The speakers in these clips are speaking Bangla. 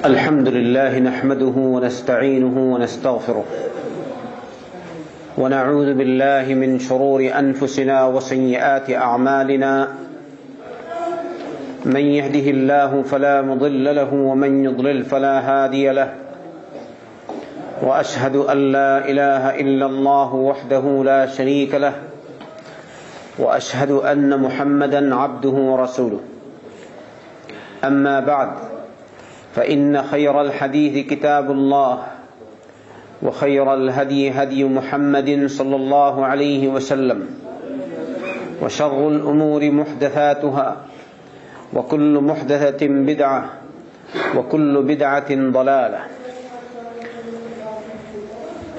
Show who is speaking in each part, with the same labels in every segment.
Speaker 1: الحمد لله نحمده ونستعينه ونستغفره ونعوذ بالله من شرور أنفسنا وسيئات أعمالنا من يهده الله فلا مضل له ومن يضلل فلا هادي له وأشهد أن لا إله إلا الله وحده لا شريك له وأشهد أن محمدا عبده ورسوله أما بعد فإن خير الحديث كتاب الله وخير الهدي هدي محمد صلى الله عليه وسلم وشر الأمور محدثاتها وكل محدثة بدعة وكل بدعة ضلالة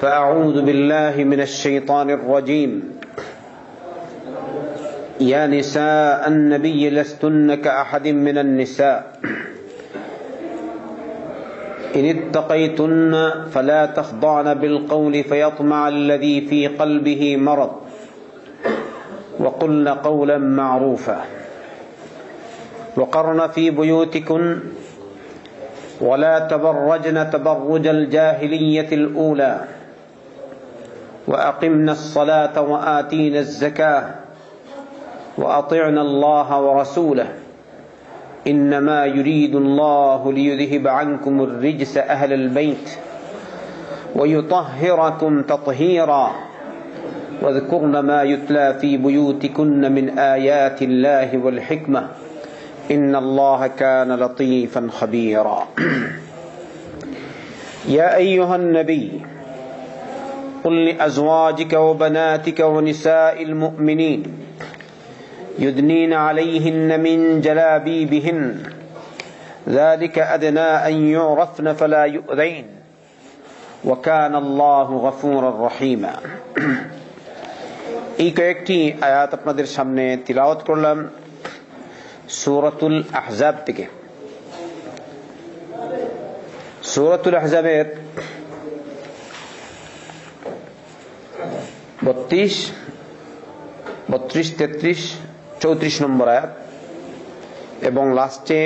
Speaker 1: فأعوذ بالله من الشيطان الرجيم يا نساء النبي لستن كأحد من النساء إن اتقيتن فلا تخضعن بالقول فيطمع الذي في قلبه مرض وقلن قولا معروفا وقرن في بيوتكن ولا تبرجن تبرج الجاهلية الأولى وأقمن الصلاة وآتين الزكاة وأطعن الله ورسوله إنما يريد الله ليذهب عنكم الرجس أهل البيت ويطهركم تطهيرا واذكرن ما يتلى في بيوتكن من آيات الله والحكمة إن الله كان لطيفا خبيرا يا أيها النبي قل لأزواجك وبناتك ونساء المؤمنين يدنين عليهن من جلابيبهن ذلك أدنى أن يعرفن فلا يؤذين وكان الله غفورا رحيما এই কয়েকটি আয়াত আপনাদের সামনে তিলাওয়াত করলাম সূরাতুল আহজাব থেকে। সূরাতুল আহজাবের 32, 33, 34 নম্বর আয়াত এবং লাস্টে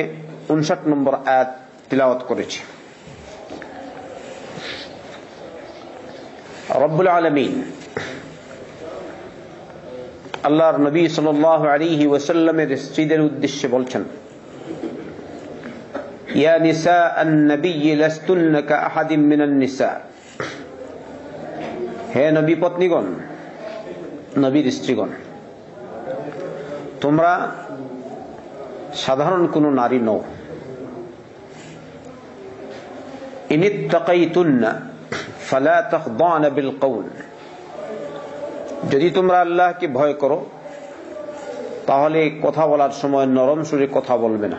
Speaker 1: 59 নম্বর আয়াত তিলাওয়াত করেছি। রব্বুল আলামিন আল্লাহর নবী সাল্লাল্লাহু আলাইহি ওয়াসাল্লামের স্ত্রীদের উদ্দেশ্যে বলছেন, ইয়া নিসা আন-নবী লাস্তুন্না কাআহাদিন মিনান নিসা, হে নবী পত্নীগণ, নবীর স্ত্রীগণ, তোমরা সাধারণ কোন নারী নও। ইনিত্তাকাইতুন্না ফালা তাখদানা বিল কওল, যদি তোমরা আল্লাহকে ভয় করো তাহলে কথা বলার সময় নরম সুরে কথা বলবে না।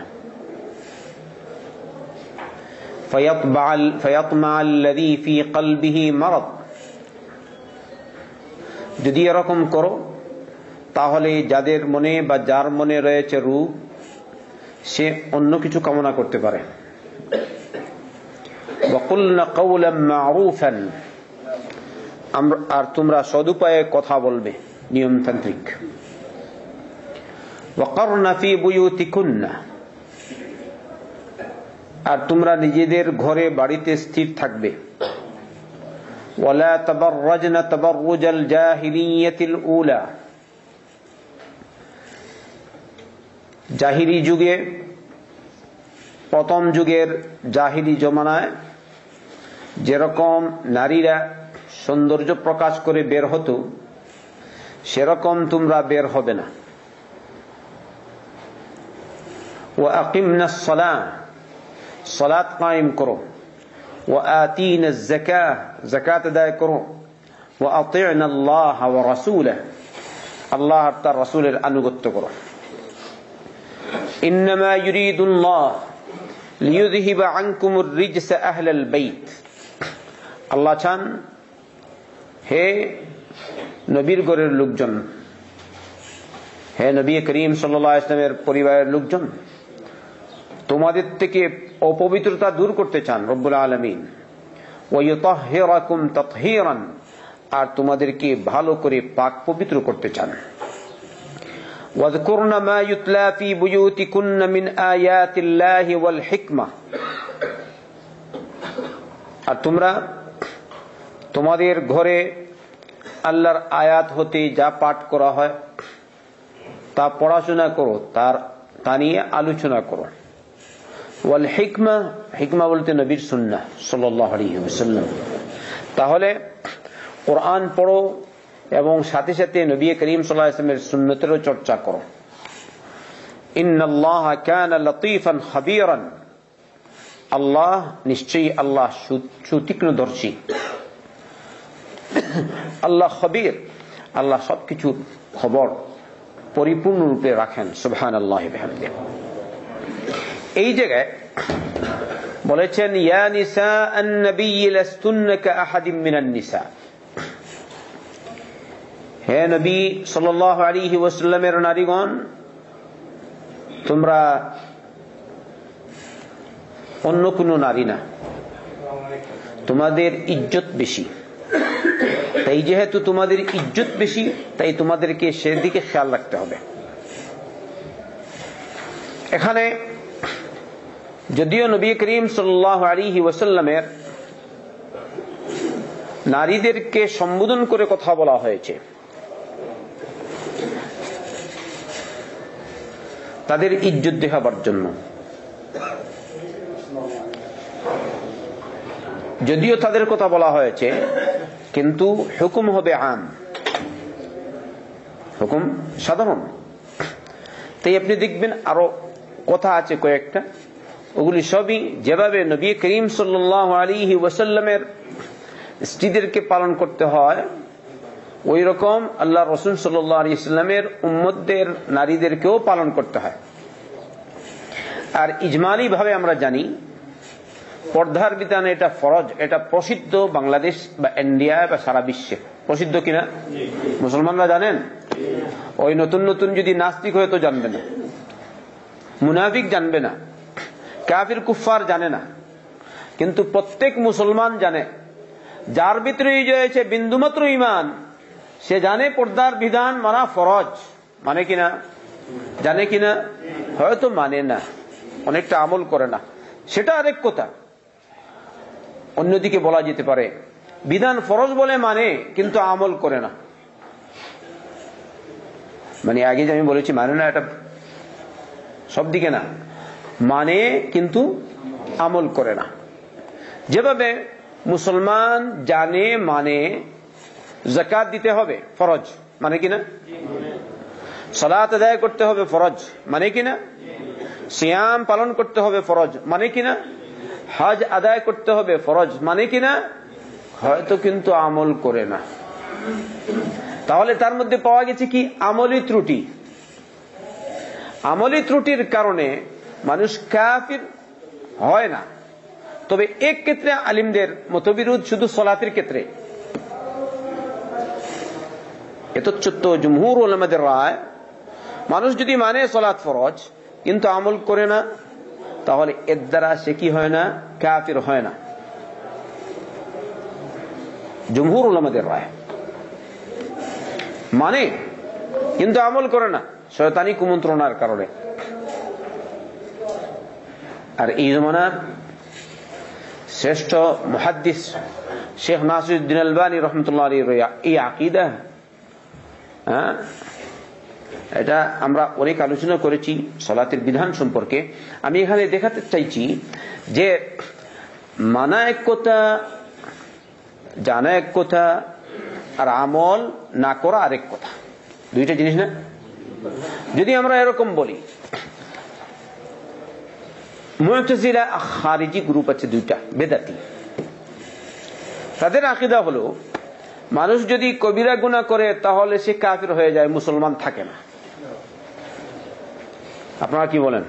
Speaker 1: ফায়াতমা আল্লাযী ফী কলবিহি মারাদ, যদি এরকম করো তাহলে যাদের মনে বা যার মনে রয়েছে রূপ সে অন্য কিছু কামনা করতে পারে। ওয়াকুলনা কাওলাম মারুফান, আর তোমরা সদুপায়ে কথা বলবে, নিয়মতান্ত্রিক। ওয়াকারনা ফী বুয়ুতিকুন্না, আর তোমরা নিজেদের ঘরে বাড়িতে স্থির থাকবে। ওয়ালা তাবাররাজনা তাবাররুজাল জাহিলিয়াতিল উলা, জাহিলি যুগে, প্রথম যুগের জাহিলি জমানায় যেরকম নারীরা সৌন্দর্য প্রকাশ করে বের হতো সেরকম তোমরা বের হবে না। ওয়া আকিমনাস সালাহ, সালাত কায়েম করো। ওয়া আতিনাজ যাকাহ, যাকাত আদায় করো। ওয়া আতি'নাল্লাহ ওয়া রাসূলাহ, আল্লাহ আর তার রাসূলের আনুগত্য করো। ইন্নামা ইউরিদুল্লাহ লিইউযহিবা আনকুমুর রিজসা আহলাল বাইত, আল্লাহ চান হে নবীর ঘরের লোকজন, হে নবী করিম সাল্লাল্লাহু আলাইহি ওয়াসাল্লামের পরিবারের লোকজন, তোমাদের থেকে অপবিত্রতা দূর করতে চান রব্বুল আলামিন। ওয়া ইউতাহহিরাকুম তাতহীরান, আর তোমাদেরকে ভালো করে পাক পবিত্র করতে চান। واذكرن ما يتلى في بيوتكن من آيات الله والحكمة, আর তোমরা তোমাদের ঘরে আল্লাহর আয়াত হতে যা পাঠ করা হয় তা পড়াশোনা করো, তা নিয়ে আলোচনা করো। ওয়াল হিকমা, হিকমা বলতে নবীর সুন্নাহ সাল্লাল্লাহু আলাইহি ওয়াসাল্লাম। তাহলে কোরআন পড়ো এবং সাথে সাথে নবী করিম সাল্লাল্লাহু আলাইহি ওয়াসাল্লামের সুন্নতেরও চর্চা করো। ইন্নাল্লাহা কানা লতীফান খাবীরান, আল্লাহ নিশ্চয়ই আল্লাহ সুতীক্ষ্ণদর্শী, আল্লাহ খবীর, আল্লাহ সবকিছুর খবর পরিপূর্ণরূপে রাখেন। সুবহানাল্লাহি ওয়া বিহামদিহি। এই জায়গায় বলেছেন ইয়া নিসা আন-নবী লাস্তুন্না কাআহাদিম মিনান নিসা, হে নবী সাল্লাল্লাহু আলাইহি ওয়াসাল্লামের নারীগণ, তোমরা অন্য কোন নারী না, তোমাদের ইজ্জত বেশি। তাই যেহেতু তোমাদের ইজ্জত বেশি, তাই তোমাদেরকে সেদিকে খেয়াল রাখতে হবে। এখানে যদিও নবী করিম সাল্লাল্লাহু আলাইহি ওয়াসাল্লামের নারীদেরকে সম্বোধন করে কথা বলা হয়েছে, তাদের ইজ্জত দেখাবার জন্য, যদিও তাদের কথা বলা হয়েছে, কিন্তু হুকুম হবে আম, হুকুম সাধারণ। তাই আপনি দেখবেন আরো কথা আছে কয়েকটা, ওগুলি সবই যেভাবে নবী করিম সাল্লাল্লাহু আলাইহি ওয়াসাল্লামের স্ত্রীদেরকে পালন করতে হয়, ওই রকম আল্লাহ রাসূল সাল্লাল্লাহু আলাইহি ওয়াসাল্লামের উম্মতদের নারীদেরকেও পালন করতে হয়। আর ইজমালি ভাবে আমরা জানি পর্দার বিধানে এটা ফরজ, এটা প্রসিদ্ধ বাংলাদেশ বা ইন্ডিয়া বা সারা বিশ্বে প্রসিদ্ধ কিনা মুসলমানরা জানেন? ওই নতুন নতুন যদি নাস্তিক হয়ে তো জানবে না, মুনাফিক জানবে না, কাফির কুফার জানে না, কিন্তু প্রত্যেক মুসলমান জানে। যার ভিতরে রয়েছে বিন্দুমাত্র ঈমান, সে জানে পর্দার বিধান মানা ফরজ, মানে কিনা, জানে কিনা, হয়তো মানে না, অনেকটা আমল করে না, সেটা আরেক কথা। অন্যদিকে বলা যেতে পারে বিধান ফরজ বলে মানে, কিন্তু আমল করে না। মানে আগে যে আমি বলেছি মানে না, এটা সব দিকে না, মানে কিন্তু আমল করে না। যেভাবে মুসলমান জানে মানে যাকাত দিতে হবে ফরজ, মানে কিনা, সালাত আদায় করতে হবে ফরজ, মানে কিনা, সিয়াম পালন করতে হবে ফরজ, মানে কিনা, হজ আদায় করতে হবে ফরজ, মানে কিনা, হয়তো কিন্তু আমল করে না। তাহলে তার মধ্যে পাওয়া গেছে কি আমলি ত্রুটি। আমলি ত্রুটির কারণে মানুষ কাফির হয় না। তবে এক ক্ষেত্রে আলিমদের মতবিরোধ শুধু সালাতের ক্ষেত্রে, এতচ্ছত্ব জমহুর উলামাদের রায়, মানুষ যদি মানে সালাত ফরজ কিন্তু আমল করে না, তাহলে এর দ্বারা সে কি হয় না, কাফির হয় না। জমহুর উলামাদের রায় মানে কিন্তু আমল করে না, শয়তানি কুমন্ত্রণার কারণে। আর এই জমানার শ্রেষ্ঠ মুহাদ্দিস শেখ নাসিরউদ্দিন আলবানী রাহমাতুল্লাহ আলাইহির এই আকীদা, এটা আমরা অনেক আলোচনা করেছি সালাতের বিধান সম্পর্কে। আমি এখানে দেখাতে চাইছি যে মানা এক কথা, জানা এক কথা, আর আমল না করা আরেক কথা, দুইটা জিনিস না। যদি আমরা এরকম বলি, মুতাজিলা খারিজি গ্রুপ আছে দুইটা, বেদাতি, তাদের আকীদা হলো মানুষ যদি কবিরা গুনাহ করে তাহলে সে কাফির হয়ে যায়, মুসলমান থাকে না। আপনারা কি বলেন?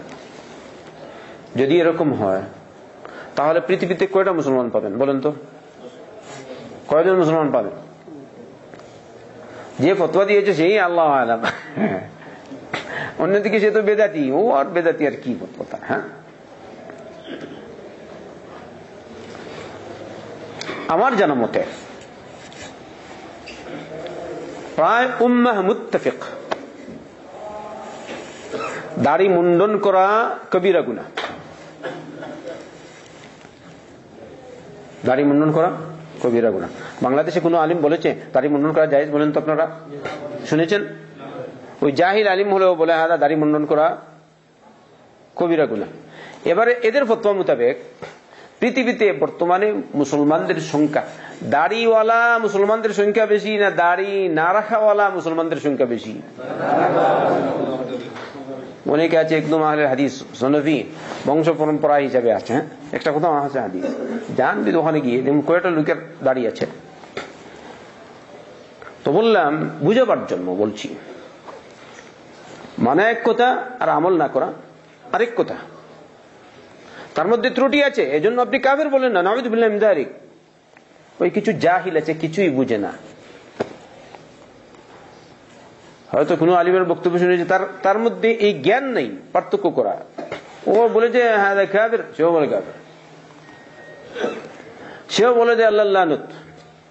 Speaker 1: যদি এরকম হয় তাহলে পৃথিবীতে কয়টা মুসলমান পাবেন বলেন তো? কয়জন মুসলমান পাবেন? যে ফতোয়া দিয়েছে সেই আল্লাহ আলাম, অন্যদিকে সে তো বেদাতি, ও আর বেদাতি আর কি কথা। হ্যাঁ, আমার জানা মতে প্রায় উম্মাহ মুত্তাফিক, দাড়ি মুন্ডন করা কবিরা গুনাহ। দাড়ি মুন্ডন করা কবিরা গুনাহ। বাংলাদেশে কোনো আলিম বলেছে দাড়ি মুন্ডন করা জায়েজ? বলেন তো আপনারা, শুনেছেন? ওই জাহিল আলিম হলেও বলে হ্যাঁ দাড়ি মুন্ডন করা কবিরা গুনাহ। এবারে এদের ফতোয়া মোতাবেক পৃথিবীতে বর্তমানে মুসলমানদের সংখ্যা, দাড়িওয়ালা মুসলমানদের সংখ্যা বেশি না দাড়ি না রাখাওয়ালা মুসলমানদের সংখ্যা বেশি? অনেকে আছে একদম আহলে হাদিস সনফি বংশ পরম্পরা হিসাবে আছে। হ্যাঁ, একটা কথা আছে হাদিস জানবি ওখানে গিয়ে যেমন কয়েকটা লোকের দাড়ি আছে। তো বললাম বুঝাবার জন্য বলছি, মানে এক কথা আর আমল না করা আরেক কথা, তার মধ্যে ত্রুটি আছে, এজন্য আপনি কাফের বলেন না, নাউযুবিল্লাহি মিন যালিক। ওই কিছু জাহিল আছে, কিছুই বুঝে না, হয়তো কোনো আলিমের বক্তব্য শুনেছে, তার মধ্যে এই জ্ঞান নেই পার্থক্য করা। ও বলে যে হ্যাঁ কাফের, সেও বলে কাফের, সেও বলে যে আল্লাহ লানত,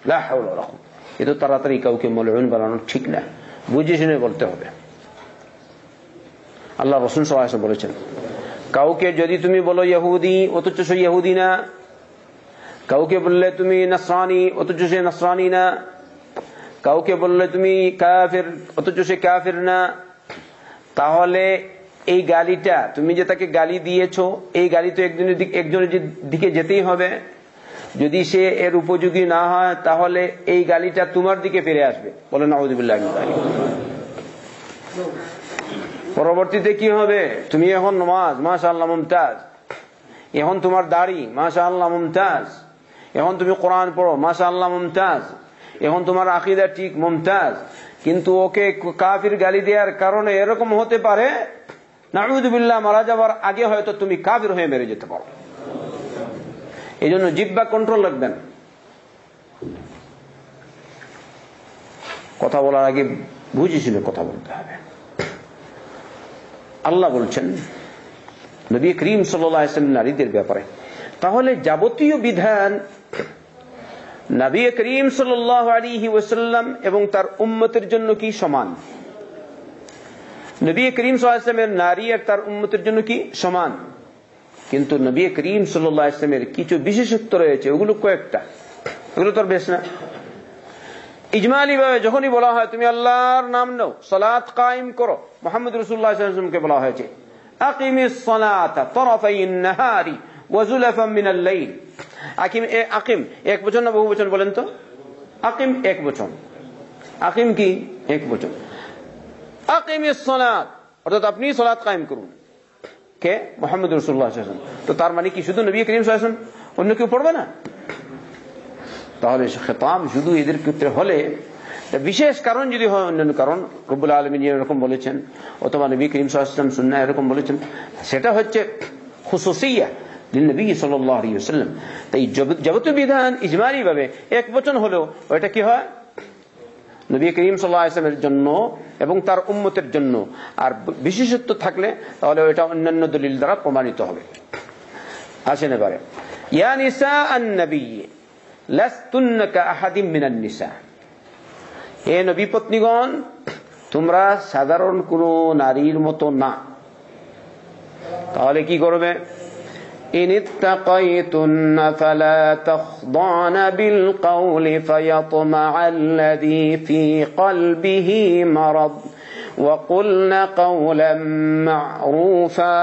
Speaker 1: লা হাওলা ওয়ালা কুওয়াতা। এ তো তাড়াতাড়ি কাউকে মালউন বানানো ঠিক না, বুঝে শুনে বলতে হবে। আল্লাহ রাসূল সাল্লাল্লাহু আলাইহি ওয়াসাল্লাম বলেছেন, কাউকে যদি তুমি বলো ইহুদি অথচ সে ইহুদি না, কাউকে বললে তুমি নাসরানী অথচ সে নাসরানী না, কাউকে বললে তুমি কাফের অথচ সে কাফের না, তাহলে এই গালিটা তুমি যে তাকে গালি দিয়েছো, এই গালি তো একজনের দিকে যেতেই হবে। যদি সে এর উপযোগী না হয় তাহলে এই গালিটা তোমার দিকে ফিরে আসবে। বলেন নাউযুবিল্লাহি মিন যালিক। পরবর্তীতে কি হবে? তুমি এখন নামাজ মাশাআল্লাহ মুমতাজ, এখন তোমার দাড়ি মাশাআল্লাহ মুমতাজ, এখন তুমি কোরআন পড়ো মাশাআল্লাহ মুমতাজ, এখন তোমার আকীদা ঠিক মুমতাজ, কিন্তু ওকে কাফির গালি দেওয়ার কারণে এরকম হতে পারে নাউযুবিল্লাহ মারা যাওয়ার আগে হয়তো তুমি কাফির হয়ে মেরে যেতে পারো। এই জন্য জিহ্বা কন্ট্রোল রাখবেন, কথা বলার আগে বুঝে শুনে কথা বলতে হবে। আল্লাহ বলছেন নবী করিম সাল্লাল্লাহু আলাইহি ওয়াসাল্লাম নারীদের ব্যাপারে, তাহলে যাবতীয় বিধান নবী করিম সাল্লাল্লাহু আলাইহি ওয়াসাল্লাম এবং তার উম্মতের জন্য কি সমান? নবী করিম সাল্লাল্লাহু আলাইহি ওয়াসাল্লামের নারী আর তার উম্মতের জন্য কি সমান? কিন্তু নবী করিম সাল্লাল্লাহু আলাইহি ওয়াসাল্লামের কিছু বিশেষত্ব রয়েছে, ওগুলো কয়েকটা, ওগুলো তো বেশ না। ইজমালি ভাবে যখনই বলা হয় তুমি আল্লাহর নাম নাও, সালাত কায়েম করো, মুহাম্মদ রাসূলুল্লাহ সাল্লাল্লাহু আলাইহি ওয়াসাল্লামকে বলা হয়েছে আকিমিস সালাতা তারাফাইন নাহারি ওয়া যুলাফাম মিনাল লাইল। আকিম এক বচন না বহু বচন বলেন তো? আকিম এক বচন, আকিম কি এক বচন। আকিমিস সালাত অর্থাৎ আপনি সালাত কায়েম করুন, কে? মুহাম্মদ রাসূলুল্লাহ সাল্লাল্লাহু আলাইহি ওয়াসাল্লাম। তো তার মানে কি শুধু নবী করিম সাল্লাল্লাহু আলাইহি ওয়াসাল্লাম, অন্য কেউ পড়বে না? তাহলে খেতাব শুধু এদের ক্ষেত্রে হলে বিশেষ কারণ যদি হয়, অন্যান্য কারণ রব্বুল আলামিন এরকম বলেছেন অথবা নবী করিম সাল্লাল্লাহু আলাইহি ওয়াসাল্লাম সুন্নাহ এরকম বলেছেন, সেটা হচ্ছে খুসুসিয়া নবী সাল্লাল্লাহু আলাইহি ওয়াসাল্লাম। তাই যাবতীয় বিধান ইজমালি ভাবে এক বচন হলেও ওইটা কি হয়? নবী করিম সাল্লাল্লাহু আলাইহি ওয়াসাল্লামের জন্য এবং তার উম্মতের জন্য। আর বিশেষত্ব থাকলে তাহলে ওইটা অন্যান্য দলিল দ্বারা প্রমাণিত হবে। আসেন এবারে, ইয়া নিসা আন-নবী লাস্তুন্না কাআহাদিম মিনান নিসা, হে নবী পত্নীগণ তোমরা সাধারণ কোন নারীর মতো না। তাহলে কি করবে? ইনিত্তাকাইতুন্না ফালা তাখদানা বিল কওলি ফায়াতমাআল্লাযী ফী কলবিহি মারাদ ওয়া কুলনা কাওলাম মা'রুফা।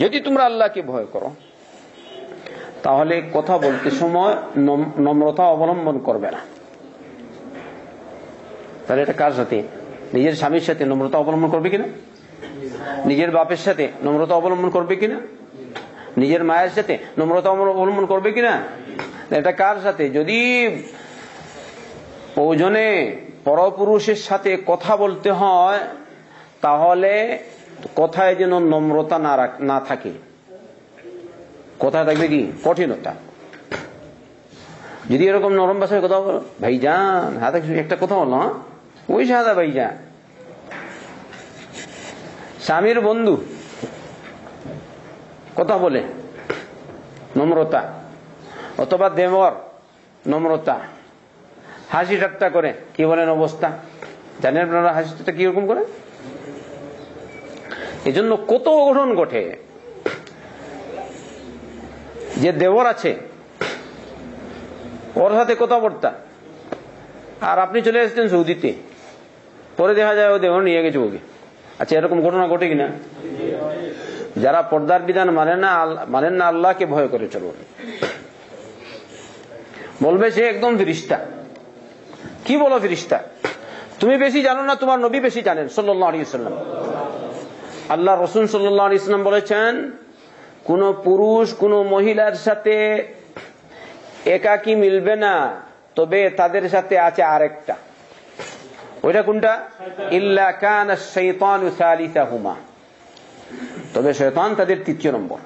Speaker 1: যদি তোমরা আল্লাহকে ভয় করো তাহলে কথা বলতে সময় নম্রতা অবলম্বন করবে না। তাহলে এটা কার সাথে? নিজের স্বামীর সাথে নম্রতা অবলম্বন করবে কিনা? নিজের বাপের সাথে নম্রতা অবলম্বন করবে কিনা? নিজের মায়ের সাথে নম্রতা অবলম্বন করবে কিনা? এটা কার সাথে? যদি প্রয়োজনে পরপুরুষের সাথে কথা বলতে হয় তাহলে কথায় যেন নম্রতা না থাকে, কথায় থাকবে কি কঠিনতা। যদি এরকম নরম ভাষায় কথা বলো, ভাইজান হাতে একটা কথা বললো, হ্যাঁ ওই সাদা ভাইজান। স্বামীর বন্ধু কথা বলে নম্রতা, অথবা দেবর নম্রতা, হাসি ঠাট্টা করে কি বলেন অবস্থা জানেন আপনারা? হাসি ঠাট্টা কিরকম করে? এজন্য কত অঘটন ঘটে যে দেবর আছে ওর সাথে কথাবার্তা, আর আপনি চলে আসছেন সৌদিতে, পরে দেখা যায় ও দেহ নিয়ে গেছে ওকে। আচ্ছা, এরকম ঘটনা ঘটে কিনা? যারা পর্দার বিধান মানেন না, আল্লাহকে ভয় করে চলুন। বলবে সে একদম ফিরিস্তা। কি বলো ফিরিস্তা? তুমি বেশি জানো না, তোমার নবী বেশি জানেন সাল্লাল্লাহু আলাইহি ওয়াসাল্লাম। আল্লাহ রাসূল সাল্লাল্লাহু আলাইহি ওয়াসাল্লাম বলেছেন, কোন পুরুষ কোন মহিলার সাথে একাকী মিলবে না, তবে তাদের সাথে আছে আরেকটা। ওইটা কোনটা? ইল্লা কানা শাইতানু সালিসাহুমা, তবে শয়তান তাদের তৃতীয় নম্বর।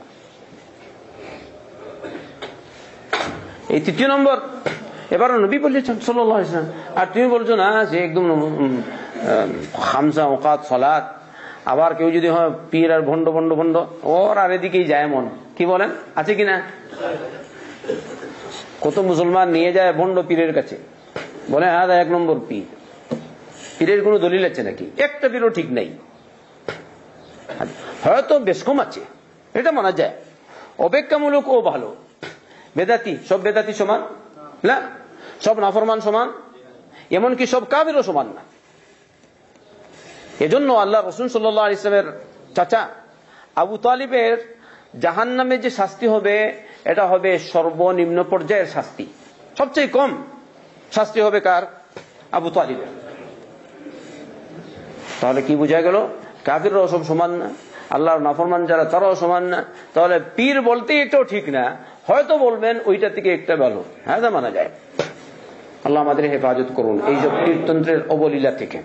Speaker 1: এই তৃতীয় নম্বর এবার নবী বলেছেন সাল্লাল্লাহু আলাইহি ওয়াসাল্লাম। আর তুমি বলছো না যে একদম খামসা ওয়াকাত সালাত। আবার কেউ যদি হয় পীর আর ভণ্ড ভণ্ড ভণ্ড, ওর আর এদিকেই যায় মন। কি বলেন, আছে কিনা? কত মুসলমান নিয়ে যায় ভণ্ড পীরের কাছে, বলে হ্যাঁ এক নম্বর পীর। পীরের কোন দলিল আছে নাকি? একটা পীরও ঠিক নাই। হয়তো বেশ কম আছে, এটা মানা যায়, অপেক্ষামূলক ও ভালো। বেদাতি, সব বেদাতি সমান না, সব নাফরমান সমান, এমনকি সব কাফিরও সমান না। এজন্য আল্লাহ রাসূল সাল্লাল্লাহু আলাইহি ওয়াসাল্লামের চাচা আবু তালিবের জাহান্নামে যে শাস্তি হবে, এটা হবে সর্বনিম্ন পর্যায়ের শাস্তি। সবচেয়ে কম শাস্তি হবে কার? আবু তালিবের। তাহলে কি বোঝা গেল? কাফিররাও সব সমান না, আল্লাহর নাফরমান যারা তারাও সমান না। তাহলে পীর বলতে একটাও ঠিক না, হয়তো বলবেন ওইটা থেকে একটা ভালো, হ্যাঁ তা মানা যায়। আল্লাহ আমাদের হেফাজত করুন এই সব পীরতন্ত্রের অবলীলা থেকে।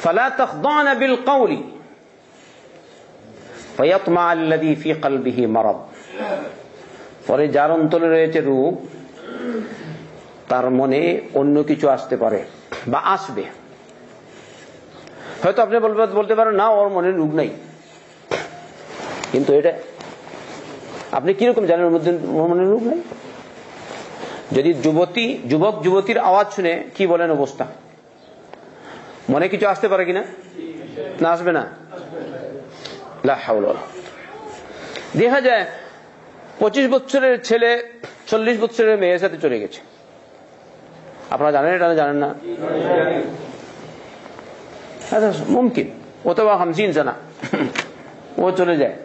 Speaker 1: ফালা তাখদানা বিল কওলি ফায়াতমা আল্লাযী ফী কলবিহি মারাদ। পরে যার অন্তরে রয়েছে রোগ, তার মনে অন্য কিছু আসতে পারে বা আসবে। হয়তো আপনি বলতে পারেন না ওর মনে রোগ নাই, কিন্তু এটা আপনি কিরকম জানেন ওর মনে রোগ নাই? যদি যুবক যুবতীর আওয়াজ শুনে কি বলেন অবস্থা? মনে কিছু আসতে পারে কিনা? না আসবে না? লা হাওলা। দেখা যায় 25 বছরের ছেলে 40 বছরের মেয়ের সাথে চলে গেছে। আপনারা জানেন এটা? জানেন না? মুমকিন, অথবা 50 জানা ও চলে যায়,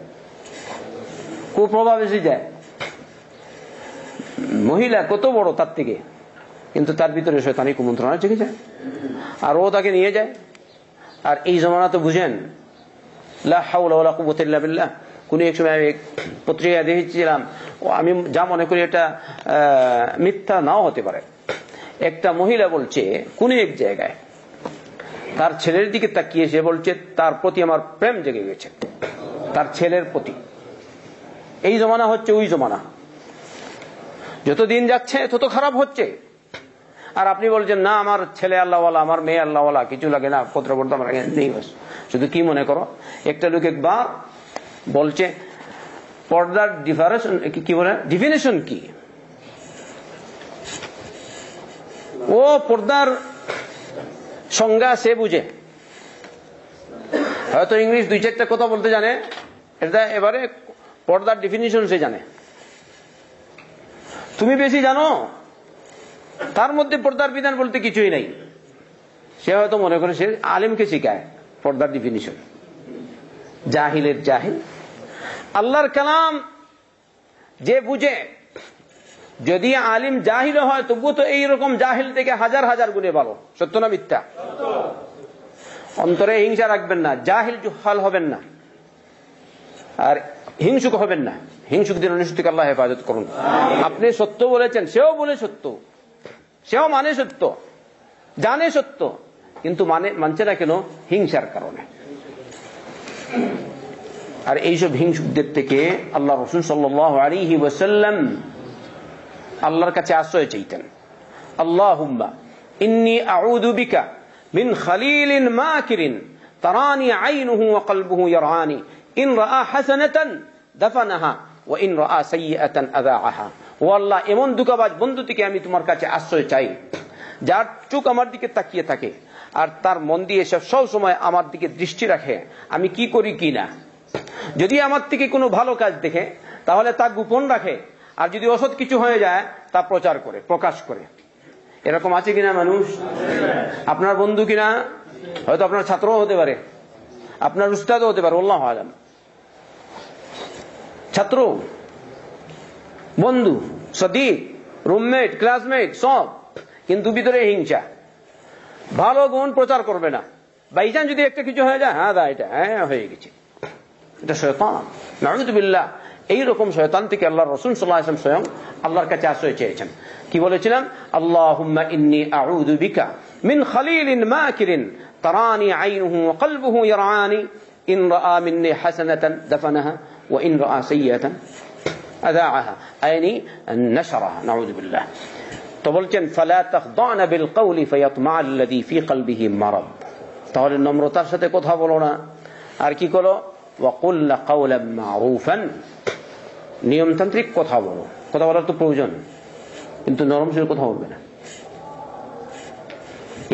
Speaker 1: কুপ্রভাব এসে যায়। মহিলা কত বড় তার থেকে, কিন্তু তার ভিতরে শয়তানি কুমন্ত্রণা জেগে যায়, আর ও তাকে নিয়ে যায়। আর এই জমানা তো বুঝেন, লা হাওলা ওয়ালা কুওয়াতা ইল্লা বিল্লাহ। কোন এক সময় আমি পত্রিকায় দেখেছিলাম, আমি যা মনে করি এটা মিথ্যা নাও হতে পারে, একটা মহিলা বলছে কোন এক জায়গায় তার ছেলের দিকে তাকিয়ে সে বলছে তার প্রতি আমার প্রেম জেগে গেছে, তার ছেলের প্রতি। এই জমানা হচ্ছে ওই জমানা, যত দিন যাচ্ছে তত খারাপ হচ্ছে। আর আপনি বলছেন না আমার ছেলে আল্লাহওয়ালা, আমার মেয়ে আল্লাহওয়ালা, কিছু লাগে না, পত্রপত্র আমার নেই। শুধু কি মনে করো, একটা লোক একবার বলছে পর্দার কি বলে ডিফিনিশন কি, ও পর্দার সংজ্ঞা সে বুঝে, হয়তো ইংলিশ 2-4টা কথা বলতে জানে, এটা এবারে পর্দার ডিফিনিশন সে জানে। তুমি বেশি জানো, তার মধ্যে পর্দার বিধান বলতে কিছুই নাই। সে হয়তো মনে করে সে আলিমকে শিখায় পর্দার ডিফিনিশন। জাহিলের জাহিল। আল্লাহর কালাম যে বুঝে, যদি আলিম জাহিল হয় তবু তো এইরকম জাহিল থেকে হাজার হাজার গুণে ভালো। সত্য না মিথ্যা? অন্তরে হিংসা রাখবেন না, জাহিল জুহাল হবেন না, আর হিংসুক হবেন না। হিংসুকদের অনুষ্ঠিত আল্লাহ হেফাজত করুন। আপনি সত্য বলেছেন, সেও বলে সত্য, সেও মানে সত্য, জানে সত্য, কিন্তু মানছে না কেন? হিংসার কারণে। আর এইসব হিংসুকদের থেকে আল্লাহ রাসূল সাল্লাল্লাহু আলাইহি ওয়াসাল্লাম আল্লাহর কাছে আশ্রয় চাইতেন। আল্লাহুম্মা ইন্নী আউযু বিকা মিন খালিলিন মাকিরিন তারানি আইনুহু ওয়া কলবুহু ইয়ারানি ইন রাআ হাসানাতান দাফানাহা ওয়া ইন রাআ সাইয়্যাতান আযাআহা। ও আল্লাহ, এমন দুঃখবাজ বন্ধু থেকে আমি তোমার কাছে আশ্রয় চাই, যার চোখ আমার দিকে তাকিয়ে থাকে আর তার মন দিয়ে সব সময় আমার দিকে দৃষ্টি রাখে, আমি কি করি কি না। যদি আমার থেকে কোনো ভালো কাজ দেখে তাহলে তা গোপন রাখে, আর যদি অসৎ কিছু হয়ে যায় তা প্রচার করে, প্রকাশ করে। এরকম আছে কিনা মানুষ? আপনার বন্ধু কিনা? হয়তো আপনার ছাত্রও হতে পারে, আপনার উস্তাদও হতে পারে, আল্লাহু আলাম। ছাত্র, বন্ধু, সদীক, রুমমেট, ক্লাসমেট সব, কিন্তু ভিতরে হিংসা, ভালো গুণ প্রচার করবে না। বাইচান যদি একটা কিছু হয়ে যায়, হ্যাঁ এটা হয়ে গেছে, এটা শয়তান, নাউযুবিল্লাহ। এইরকম শয়তান থেকে আল্লাহর রাসূল সাল্লাল্লাহু আলাইহি ওয়াসাল্লাম স্বয়ং আল্লাহর কাছে আশ্রয় চেয়েছেন। কি বলেছিলেন? আল্লাহুম্মা ইন্নী আউযু বিকা মিন খালিলিন মাকিরিন তারানি আইনুহু ওয়া কলবুহু ইয়ারানি ইন রাআ মিন্নি হাসানাতান দাফানাহা ওয়া ইন রাআ সাইয়্যাতান আযাআহা আইনি নাশরাহা, নাউযুবিল্লাহ। তো বলছেন ফালা তাখদানা বিল কওলি ফায়াতমা আল্লাযী ফি কলবিহি মারাদ। তাহলে নম্রতার সাথে কথা বলো না, আর কি করো? ওয়াকুল্লা কাওলাম মারুফান, নিয়মতান্ত্রিক কথা বলো। কথা বলার তো প্রয়োজন, কিন্তু নরম সুরে কথা বলবে না।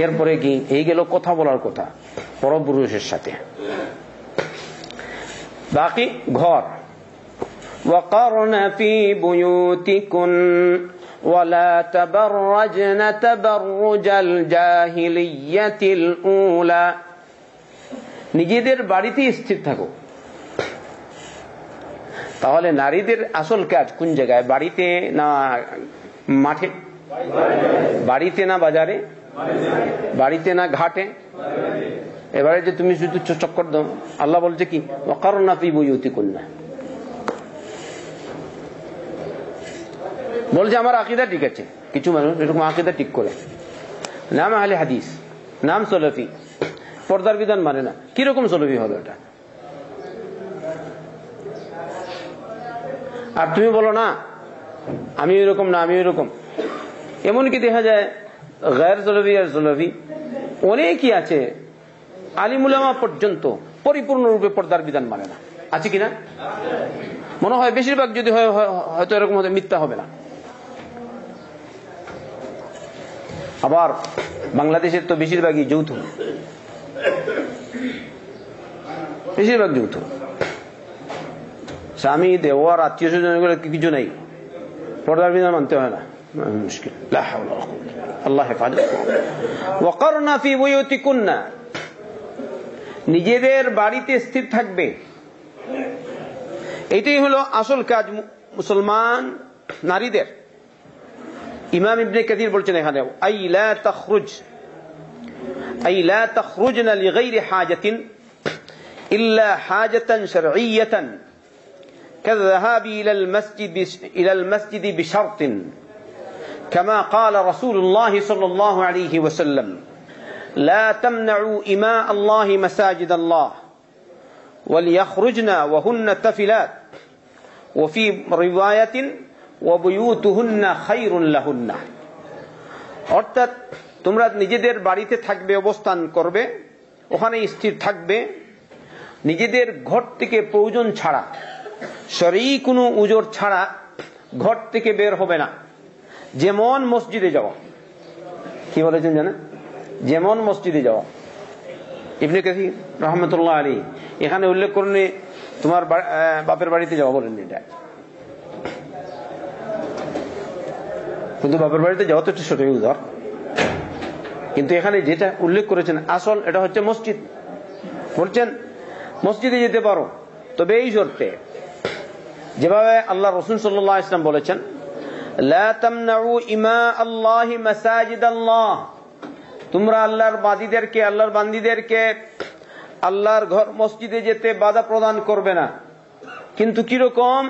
Speaker 1: এরপরে কি? এই গেল কথা বলার কথা পরপুরুষের সাথে। বাকি ঘর, ওয়াকারনা ফি বুয়ুতিকুন ওয়ালা তাবাররাজনা তাবাররুজাল জাহিলিয়াতিল উলা, নিজেদের বাড়িতে স্থির থাকো। তাহলে নারীদের আসল কাজ কোন জায়গায়? বাড়িতে না মাঠে? বাড়িতে না বাজারে? বাড়িতে না ঘাটে? এবারে যে তুমি শুধু চক্কর দাও, আল্লাহ বলছে কি? ওয়াকারনা ফি বুয়ুতিকুন্না। বলছে আমার আকীদা ঠিক আছে। কিছু মানুষ এরকম আকীদা ঠিক করে, নাম আহলে হাদিস, নাম সালাফি, পর্দার বিধান মানে না। কিরকম সালাফি হবে এটা? আর তুমি বলো না আমি এরকম না, আমি এরকম। এমনকি দেখা যায় গায়র সালাফি আর সালাফি অনেকই আছে, আলিম উলামা পর্যন্ত পরিপূর্ণরূপে পর্দার বিধান মানে না। আছে কিনা? মনে হয় বেশিরভাগ যদি হয় হয়তো এরকম মিথ্যা হবে না। আবার বাংলাদেশের তো বেশিরভাগই যৌথ, বেশিরভাগ যৌথ। স্বামী, দেওয়ার, আত্মীয় স্বজন এগুলো কিছু নাই, পর্দার বিধান মানতে হয় না। মুশকিল। লা হাওলা ওয়ালা কুওয়াতা, আল্লাহ হেফাজত করুন। ওয়াকারনা ফি বুয়ুতিকুন্না, নিজেদের বাড়িতে স্থির থাকবে। এটাই হলো আসল কাজ মুসলমান নারীদের। ইমাম ইবনে কাসির বলছেন এখানে আই লা তাখরুজনা লিগাইরি হাজাতিন ইল্লা হাজাতান শারঈয়াতান কাযযাহাবি ইলাল মাসজিদি বিশারতিন কামা ক্বালা রাসূলুল্লাহ সাল্লাল্লাহু আলাইহি ওয়াসাল্লাম লা তামনাউ ইমা আল্লাহি মাসাজিদাল্লাহ ওয়ালিয়াখরুজনা ওয়া হুন্না তাফিলাত ওয়া ফি রিওয়ায়াতিন ওয়াবুয়ুতুহুন্না খায়রুন লাহুন্না। অর্থাৎ তোমরা নিজেদের বাড়িতে থাকবে, অবস্থান করবে, ওখানে স্থির থাকবে, নিজেদের ঘর থেকে প্রয়োজন ছাড়া, শরঈ কোনো উজর ছাড়া ঘর থেকে বের হবে না। যেমন মসজিদে যাওয়া, কি বলেছেন জানেন? যেমন মসজিদে যাওয়া। ইবনে কাসির রাহমাতুল্লাহ আলাইহি এখানে উল্লেখ করেন তোমার বাপের বাড়িতে যাওয়া, বলেন এটা। কিন্তু বাপের বাড়িতে যাওয়া তো একটু শরঈ উজর, কিন্তু এখানে যেটা উল্লেখ করেছেন আসল এটা হচ্ছে মসজিদ। বলছেন মসজিদে যেতে পারো, তবে এই শর্তে, যেভাবে আল্লাহ রাসূল সাল্লাল্লাহু আলাইহি ওয়াসাল্লাম বলেছেন লা তামনাউ ইমা আল্লাহি মাসাজিদাল্লাহ, তোমরা আল্লাহর বান্দীদেরকে, আল্লাহর বান্দীদেরকে আল্লাহর ঘর মসজিদে যেতে বাধা প্রদান করবে না। কিন্তু কিরকম?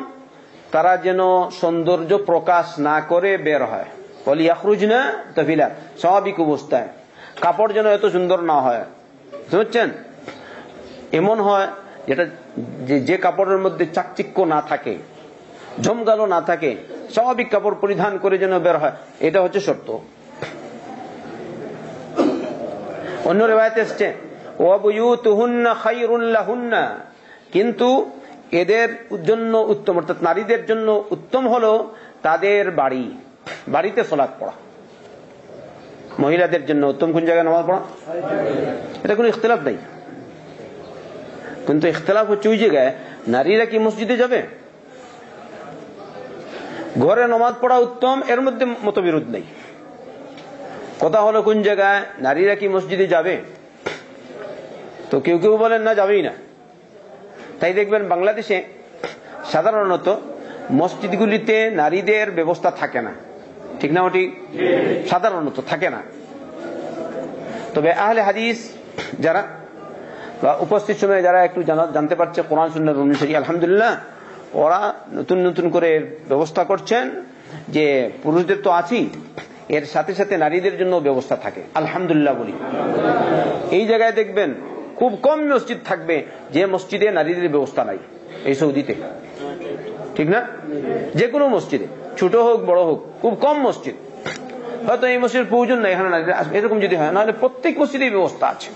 Speaker 1: তারা যেন সৌন্দর্য প্রকাশ না করে বের হয়। ওয়ালিয়াখরুজনা তাফিলাত, স্বাভাবিক অবস্থায়, কাপড় যেন এত সুন্দর না হয়। বুঝছেন? এমন হয় যেটা যে কাপড়ের মধ্যে চাকচিক্য না থাকে, জমগালো না থাকে, স্বাভাবিক কাপড় পরিধান করে যেন বের হয়, এটা হচ্ছে শর্ত। অন্য রিওয়ায়াতে এসেছে ওয়াবুয়ুতুহুন্না খায়রুন লাহুন্না, কিন্তু এদের জন্য উত্তম, অর্থাৎ নারীদের জন্য উত্তম হলো তাদের বাড়ি, বাড়িতে সালাত পড়া। মহিলাদের জন্য উত্তম কোন জায়গায় নামাজ পড়া, এটা কোনো ইখতিলাফ নাই। কিন্তু ইখতিলাফ হচ্ছে ওই জায়গায় নারীরা কি মসজিদে যাবে? ঘরে নামাজ পড়া উত্তম, এর মধ্যে মতবিরোধ নেই। কথা হলো কোন জায়গায় নারীরা কি মসজিদে যাবে? তো কেউ কেউ বলেন না, যাবেই না। তাই দেখবেন বাংলাদেশে সাধারণত মসজিদগুলিতে নারীদের ব্যবস্থা থাকে না, ঠিক না? ওটি সাধারণত থাকে না। তবে আহলে হাদিস যারা বা উপস্থিত সময়ে যারা একটু জানতে পারছে কোরআন সুন্নাহর অনুসারী, আলহামদুলিল্লাহ, ওরা নতুন নতুন করে ব্যবস্থা করছেন যে পুরুষদের তো আছেই, এর সাথে সাথে নারীদের জন্য ব্যবস্থা থাকে, আলহামদুলিল্লাহ বলি। এই জায়গায় দেখবেন খুব কম মসজিদ থাকবে যে মসজিদে নারীদের ব্যবস্থা নাই, এই সৌদিতে, ঠিক না? যে কোনো মসজিদে, ছোট হোক বড় হোক, খুব কম মসজিদ। হয়তো এই মসজিদের প্রয়োজন নাই এখানে নারীরা আসবে, এরকম যদি হয়, নাহলে প্রত্যেক মসজিদেই ব্যবস্থা আছে।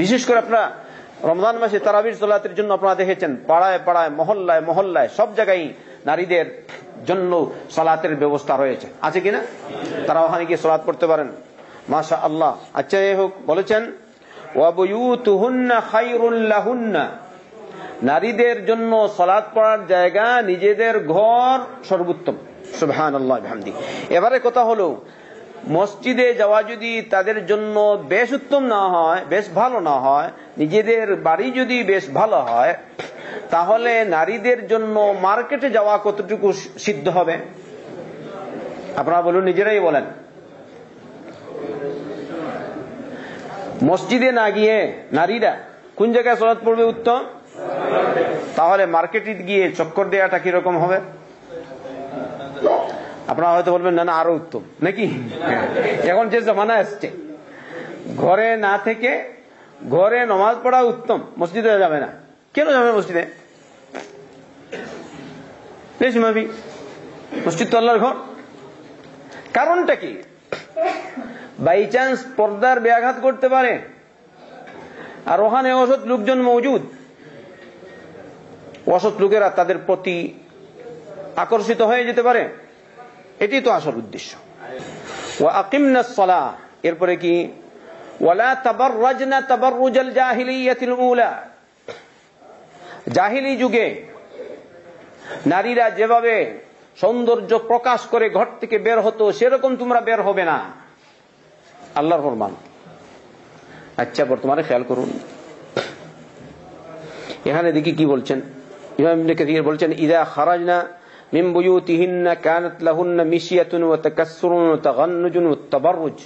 Speaker 1: বিশেষ করে আপনারা রমজান মাসে তারাবির সালাতের জন্য আপনারা দেখেছেন পাড়ায় পাড়ায়, মহল্লায় মহল্লায়, সব জায়গায় নারীদের জন্য সালাতের ব্যবস্থা রয়েছে, আছে কিনা? তারা ওখানে গিয়ে সালাত পড়তে পারেন, মাশা আল্লাহ। আচ্ছা, এই হোক, বলেছেন ওয়া বুয়ুতুহুন্না খায়রুল লাহুন্না, নারীদের জন্য সালাত পড়ার জায়গা, নিজেদের ঘর সর্বোত্তম। সুবহানাল্লাহ বিহামদি। এবারে কথা হলো, মসজিদে যাওয়া যদি তাদের জন্য বেশ উত্তম না হয়, বেশ ভালো না হয়, নিজেদের বাড়ি যদি বেশ ভালো হয়, তাহলে নারীদের জন্য মার্কেটে যাওয়া কতটুকু সিদ্ধ হবে? আপনারা বলুন, নিজেরাই বলেন। মসজিদে না গিয়ে নারীরা কোন জায়গায় সালাত পড়বে উত্তম? তাহলে মার্কেটে গিয়ে চক্কর দেওয়াটা কিরকম হবে? আপনারা হয়তো বলবেন না, না আরো উত্তম, নাকি? এখন যে জমানা আসছে, ঘরে না থেকে ঘরে নামাজ পড়া উত্তম, মসজিদে যাবে না। কেন যাবে মসজিদে? মসজিদ তো আল্লাহর ঘর। কারণটা কি? বাই চান্স পর্দার ব্যাঘাত করতে পারে, আর ওখানে অসৎ লোকজন মজুদ, অসৎ লোকেরা তাদের প্রতি আকর্ষিত হয়ে যেতে পারে। এটি তো আসল উদ্দেশ্য। ওয়া আকিমনাস সালাহ, এরপরে কি? ওয়ালা তাবাররাজনা তাবাররুজাল জাহিলিয়াতিল উলা, জাহিলি যুগে নারীরা যেভাবে সৌন্দর্য প্রকাশ করে ঘর থেকে বের হতো, সেরকম তোমরা বের হবে না, আল্লাহর ফরমান। আচ্ছা, বর্তমানে খেয়াল করুন, এখানে দেখি কি বলছেন। ইমাম ইবনে কাসির বলছেন, ইযা খারাজনা মিন বুয়ুতিহিন্না কানাত লাহুন্না মিশিয়াতুন ওয়া তাকাসসুরুন ওয়া তাগান্নুজুন ওয়া তাবাররুজ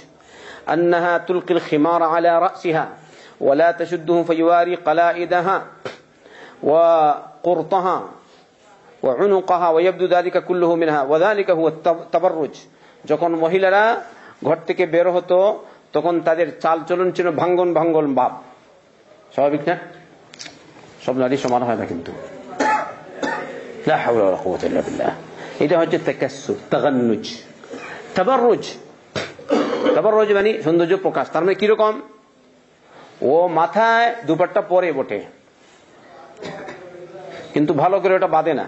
Speaker 1: আন্নাহা তুলকিল খিমার আলা রাসিহা ওয়া লা তাশুদ্দুহু ফায়ুওয়ারি ক্বালাইদাহা ওয়া কুরতাহা ওয়া উনুকাহা ওয়া ইয়াবদু যালিকা কুল্লুহু মিনহা ওয়া যালিকা হুয়া তাবাররুজ। যখন মহিলারা ঘর থেকে বের হতো, তখন তাদের চাল চলন ছিল ভাঙ্গন ভাঙ্গন ভাব। স্বাভাবিক না? সব নারী সমান হয় না কিন্তু। লা হাওলা ওয়ালা কুওয়াতা ইল্লা বিল্লাহ। এটা হচ্ছে তাকাসসুর, তাগান্নুজ। তাবাররুজ, তাবাররুজ মানে সৌন্দর্য প্রকাশ। তার মানে কিরকম? ও মাথায় দুপাট্টা পরে বটে, কিন্তু ভালো করে ওটা বাঁধে না,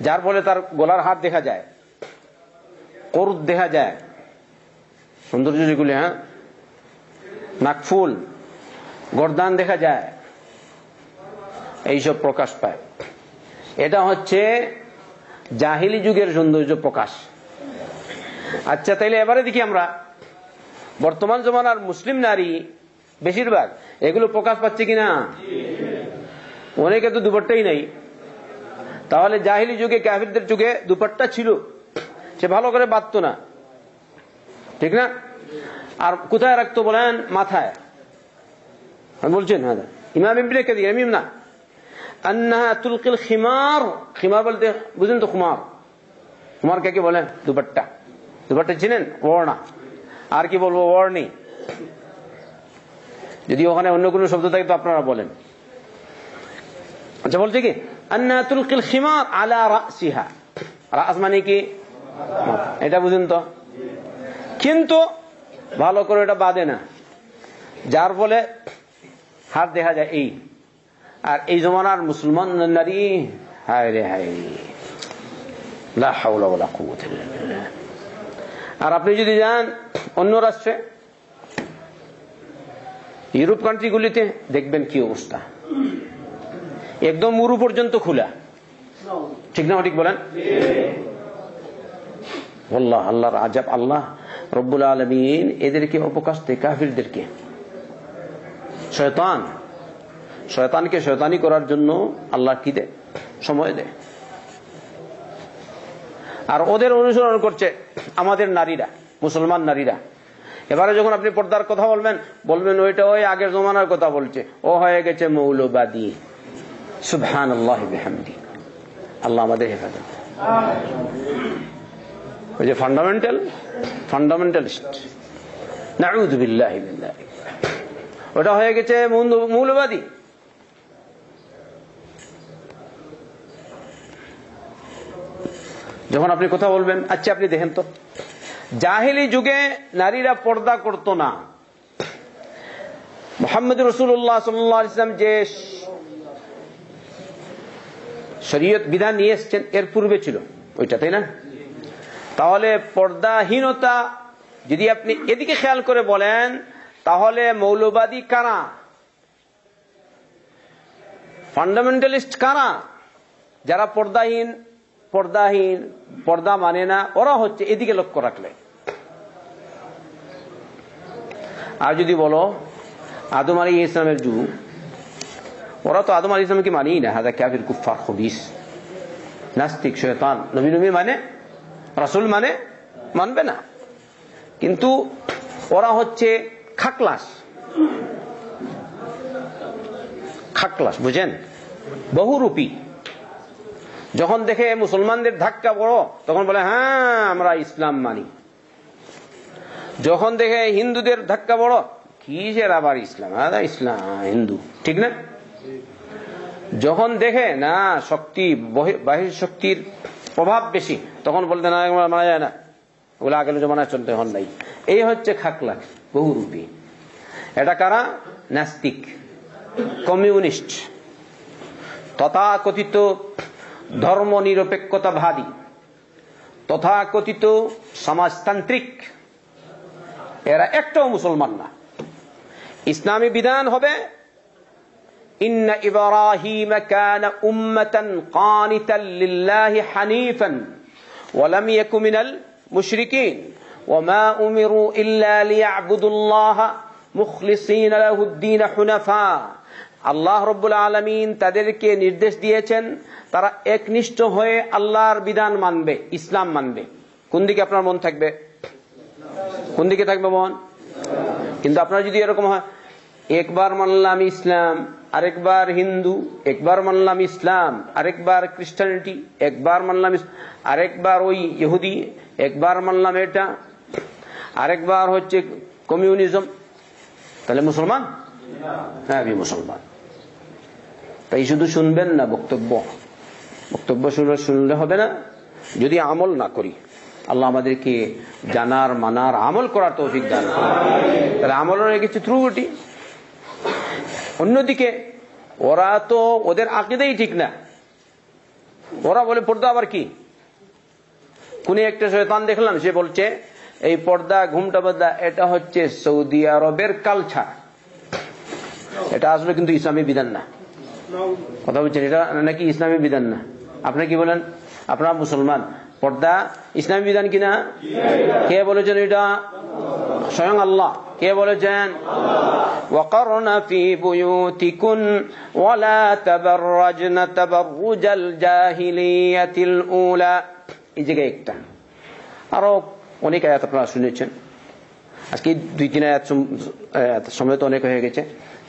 Speaker 1: যার ফলে তার গলার হাত দেখা যায়, করুত দেখা যায়, সৌন্দর্য যেগুলি, হ্যাঁ, নাকফুল, গর্দান দেখা যায়, এইসব প্রকাশ পায়। এটা হচ্ছে জাহিলি যুগের সৌন্দর্য প্রকাশ। আচ্ছা, তাইলে এবারে দেখি আমরা বর্তমান জমানার মুসলিম নারী বেশিরভাগ এগুলো প্রকাশ পাচ্ছে কিনা? অনেকে তো দুপাট্টাই নাই। তাহলে জাহিলি যুগে, কাফিরদের যুগে দুপাট্টা ছিল, সে ভালো করে বাঁধতো না, ঠিক না? আর কোথায় রাখতো বলেন? মাথায়। বলছেন ইমাম ইবনে কাসির, ইমাম না, আন্নাহা তুলকিল খিমার। খিমার বলতে বুঝেন তো? খুমার, খুমার কাকে বলে? দুপাট্টা। দুপাট্টা চিনেন? ওড়না। আর কি বলবো? ওড়নি। যদি ওখানে অন্য কোনো শব্দ থাকে তো আপনারা বলেন। আচ্ছা, বলছে কি আন্নাহা তুলকিল খিমার আলা রাসিহা। রাস মানে কি? এটা বুঝেন তো? কিন্তু ভালো করে এটা বাঁধে না, যার ফলে হাত দেখা যায়। এই আর এই জমানার মুসলমান নারী, হায় রে হায়, লা হাওলা ওয়ালা কুওয়াতা ইল্লা বিল্লাহ। আর আপনি যদি যান অন্য রাষ্ট্রে, ইউরোপ কান্ট্রিগুলিতে, দেখবেন কি অবস্থা, একদম উরু পর্যন্ত খোলা, ঠিক না ঠিক বলেন? আল্লাহ আল্লাহর আজাব, আল্লাহ রব্বুল আলামিন এদেরকে অপকাশ দেয়, কাফিরদেরকে। শয়তানকে শয়তানি করার জন্য আল্লাহ কি দেয়? সময় দেয়। আর ওদের অনুসরণ করছে আমাদের নারীরা, মুসলমান নারীরা। এবারে যখন আপনি পর্দার কথা বলবেন ওইটা ওই আগের জমানার কথা বলছে, ও হয়ে গেছে মৌলবাদী। সুবহানাল্লাহ বিহামদি। আল্লাহ আমাদের হেফাজত। ওই যে ফান্ডামেন্টালিস্ট, নাউযু বিল্লাহি মিন যালিক, ওটা হয়ে গেছে মৌলবাদী। যখন আপনি কথা বলবেন, আচ্ছা আপনি দেখেন তো, জাহেলি যুগে নারীরা পর্দা করত না। মুহাম্মদ রাসূলুল্লাহ সাল্লাল্লাহু আলাইহি ওয়াসাল্লাম যে শরীয়ত বিধান নিয়ে এসেছেন এর পূর্বে ছিল ওইটা, তাই না? তাহলে পর্দাহীনতা যদি আপনি এদিকে খেয়াল করে বলেন, তাহলে মৌলবাদী কারা, ফান্ডামেন্টালিস্ট কারা? যারা পর্দা মানে না, ওরা হচ্ছে এদিকে লক্ষ্য রাখলে। আর যদি বলো আদম আলাইহিস সালামের যুগ, ওরা তো আদম আলাইহিস সালামকে মানেই না, হাদা কাফির কুফার খবিস, নাস্তিক, শয়তান। নবী মানে, রাসূল মানে মানবে না। কিন্তু ওরা হচ্ছে খাকলাস, বুঝেন, বহুরূপী। যখন দেখে মুসলমানদের ধাক্কা বড়, তখন বলে হ্যাঁ আমরা ইসলাম মানি। যখন দেখে হিন্দুদের ধাক্কা বড়, কিসের আবার ইসলাম, ইসলাম হিন্দু, ঠিক না? যখন দেখে না শক্তি, বাহির শক্তির প্রভাব বেশি, তখন বলতে না মানা যায় না, ওগুলো আগের জমানায় চলতে হন নাই। এই হচ্ছে খাকলাস, বহুরূপী। এটা কারা? নাস্তিক, কমিউনিস্ট, তথাকথিত ধর্ম নিরপেক্ষতাবাদী, তথাকথিত সমাজতান্ত্রিক। এরা একটাও মুসলমান না। ইসলামী বিধান হবে ইন্না ইব্রাহিম কানা উম্মাতান কানিতান লিল্লাহি হানিফান ওয়া লাম ইয়াকুন মিনাল মুশরিকিন ওয়া মা উমিরু ইল্লা লিয়াবুদুল্লাহা মুখলিসিনা লাহুদ-দীন হুনাফা। আল্লাহ রাব্বুল আলামিন তাদেরকে নির্দেশ দিয়েছেন তারা একনিষ্ঠ হয়ে আল্লাহর বিধান মানবে, ইসলাম মানবে। কোন দিকে আপনার মন থাকবে? কোন দিকে থাকবে মন? কিন্তু আপনার যদি এরকম হয়, একবার মানলাম ইসলাম, আরেকবার হিন্দু, একবার মানলাম ইসলাম, আরেকবার খ্রিস্টানিটি, একবার মানলাম, আরেকবার ওই ইহুদি, একবার মানলাম এটা, আরেকবার হচ্ছে কমিউনিজম, তাহলে মুসলমান? হ্যাঁ, আমি মুসলমান। তাই শুধু শুনবেন না, বক্তব্য শুনলে হবে না যদি আমল না করি। আল্লাহ আমাদেরকে জানার, মানার, আমল করার তৌফিক দান করুন। তাহলে আমল হয়ে গেছে ত্রুটি। অন্যদিকে ওরা তো, ওদের আকীদাই ঠিক না। ওরা বলে পর্দা আবার কি? কোন একটা শয়তান দেখলাম, সে বলছে এই পর্দা, ঘুমটা পর্দা, এটা হচ্ছে সৌদি আরবের কালচার, এটা আসলে কিন্তু ইসলামী বিধান না। কথা বলছেন, এটা নাকি ইসলামী বিধান না। আপনারা কি বলেন? আপনারা মুসলমান, পর্দা ইসলামী বিধান কিনা? কে বলেছেন এটা? স্বয়ং আল্লাহ। কে বলেছেন? ওয়াকারনা ফি বুয়ুতিকুন ওয়ালা তাবাররাজনা তাবাররুজাল জাহিলিয়াতিল উলা। এই জায়গায় একটা, আরো অনেক আয়াত আপনারা শুনেছেন। আজকে 2-3 আয়াত সময় তো অনেক হয়ে গেছে,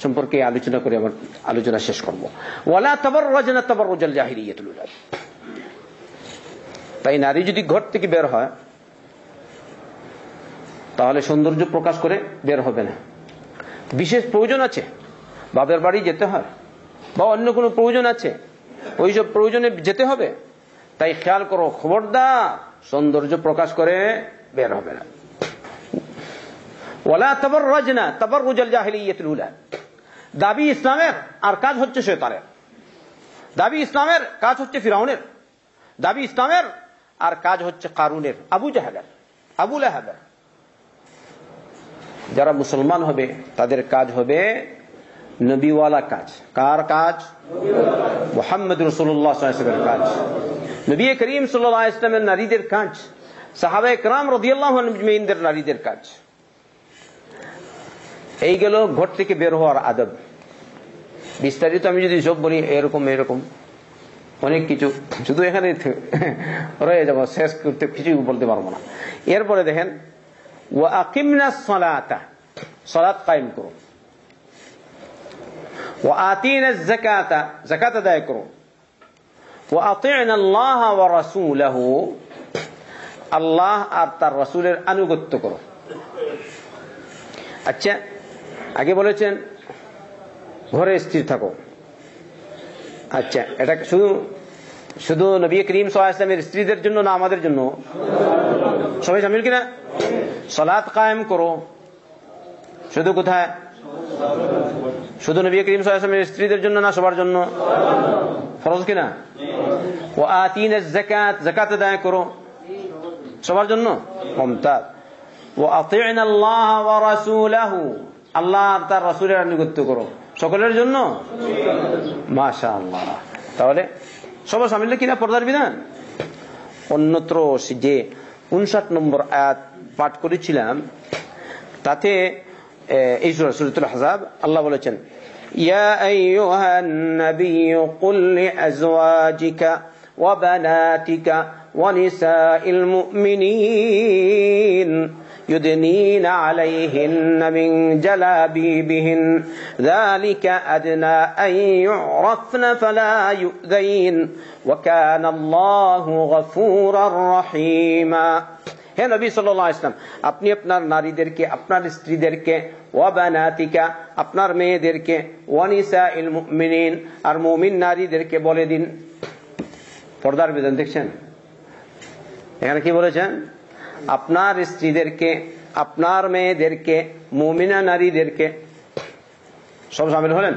Speaker 1: সম্পর্কে আলোচনা করে আমার আলোচনা শেষ করব। ওয়ালা তাবাররাজনা তাবাররুজাল জাহিলিয়াতিল উলা। তাই নারী যদি ঘর থেকে বের হয়, তাহলে সৌন্দর্য প্রকাশ করে বের হবে না। বিশেষ প্রয়োজন আছে, বাবার বাড়ি যেতে হয় বা অন্য কোনো প্রয়োজন আছে, ওইসব প্রয়োজনে যেতে হবে। তাই খেয়াল করো, খবরদার সৌন্দর্য প্রকাশ করে বের হবে না। ওয়ালা তাবাররাজনা তাবাররুজাল জাহিলিয়াতিল উলা। দাবি ইসলামের আর কাজ হচ্ছে শয়তানের। দাবি ইসলামের কাজ হচ্ছে ফিরাউনের। দাবি ইসলামের আর কাজ হচ্ছে কারুনের, আবু জাহেলের, আবু লাহাবের। যারা মুসলমান হবে তাদের কাজ হবে নবীওয়ালা কাজ। কার কাজ? মুহাম্মদ রাসূলুল্লাহ সাল্লাল্লাহু আলাইহি ওয়াসাল্লামের কাজ, নবী করিম সাল্লাল্লাহু আলাইহি ওয়াসাল্লামের নারীদের কাজ, সাহাবায়ে কেরাম রাদিয়াল্লাহু আনহুম আজমাইনদের নারীদের কাজ। এই গেল ঘর থেকে বের হওয়ার আদব। বিস্তারিত আমি যদি সব বলি এরকম এরকম অনেক কিছু, শুধু এখানে রয়ে যাবো, শেষ করতে কিছু বলতে পারবো না। এরপরে দেখেন, ওয়া আকিমনাস সালাতা, সালাত কায়েম করো, ওয়া আতিনাজ যাকাতা, যাকাত আদায় করো, ওয়া আতি'না আল্লাহ ওয়া রাসূলাহু, আল্লাহ আর তার রাসূলের আনুগত্য করো। আচ্ছা, আগে বলেছেন ঘরে স্থির থাকো। আচ্ছা, এটা শুধু শুধু নবী করিম সাল্লাল্লাহু আলাইহি ওয়াসাল্লামের স্ত্রীদের জন্য না আমাদের জন্য? সবাই শামিল কিনা? সালাত কায়েম করো শুধু কোথায়? শুধু নবী করিম সাল্লাল্লাহু আলাইহি ওয়াসাল্লামের স্ত্রীদের জন্য না সবার জন্য? ফরজ কিনা? ওয়া আতিনাজ যাকাত, যাকাত আদায় করো সবার জন্য। মুমতাজ। ওয়া আতি'না আল্লাহ ওয়া রাসূলাহু, আল্লাহ আর তার রাসূলের আনুগত্য করো সকলের জন্য। মাশাআল্লাহ। তাহলে সবার শামিল কিনা পর্দার বিধান? অন্যত্র যে 59 নম্বর আয়াত পাঠ করেছিলাম তাতে এই সূরাতুল আহজাব আল্লাহ বলেছেন, ইয়া আইয়ুহান নাবিয়্যু কুল লিআজওয়াজিকা ওয়া বানাতিকা ওয়া নিসাইল মুমিনিন يدنين عليهن من جلابيبهن ذلك أدنى أن يعرفن فلا يؤذين وكان الله غفورا رحيما। হে নবী সাল্লাল্লাহু আলাইহি ওয়াসাল্লাম, আপনি আপনার নারীদেরকে, আপনার স্ত্রীদেরকে, ওয়া বানাতিকা, আপনার মেয়েদেরকে, ওয়া নিসাইল মুমিনিন, আর মুমিন নারীদেরকে বলে দিন। পর্দার বিধান দেখছেন এখানে কি বলেছেন? আপনার স্ত্রীদেরকে, আপনার মেয়েদেরকে, মুমিনা নারীদেরকে, সব শামিল হলেন।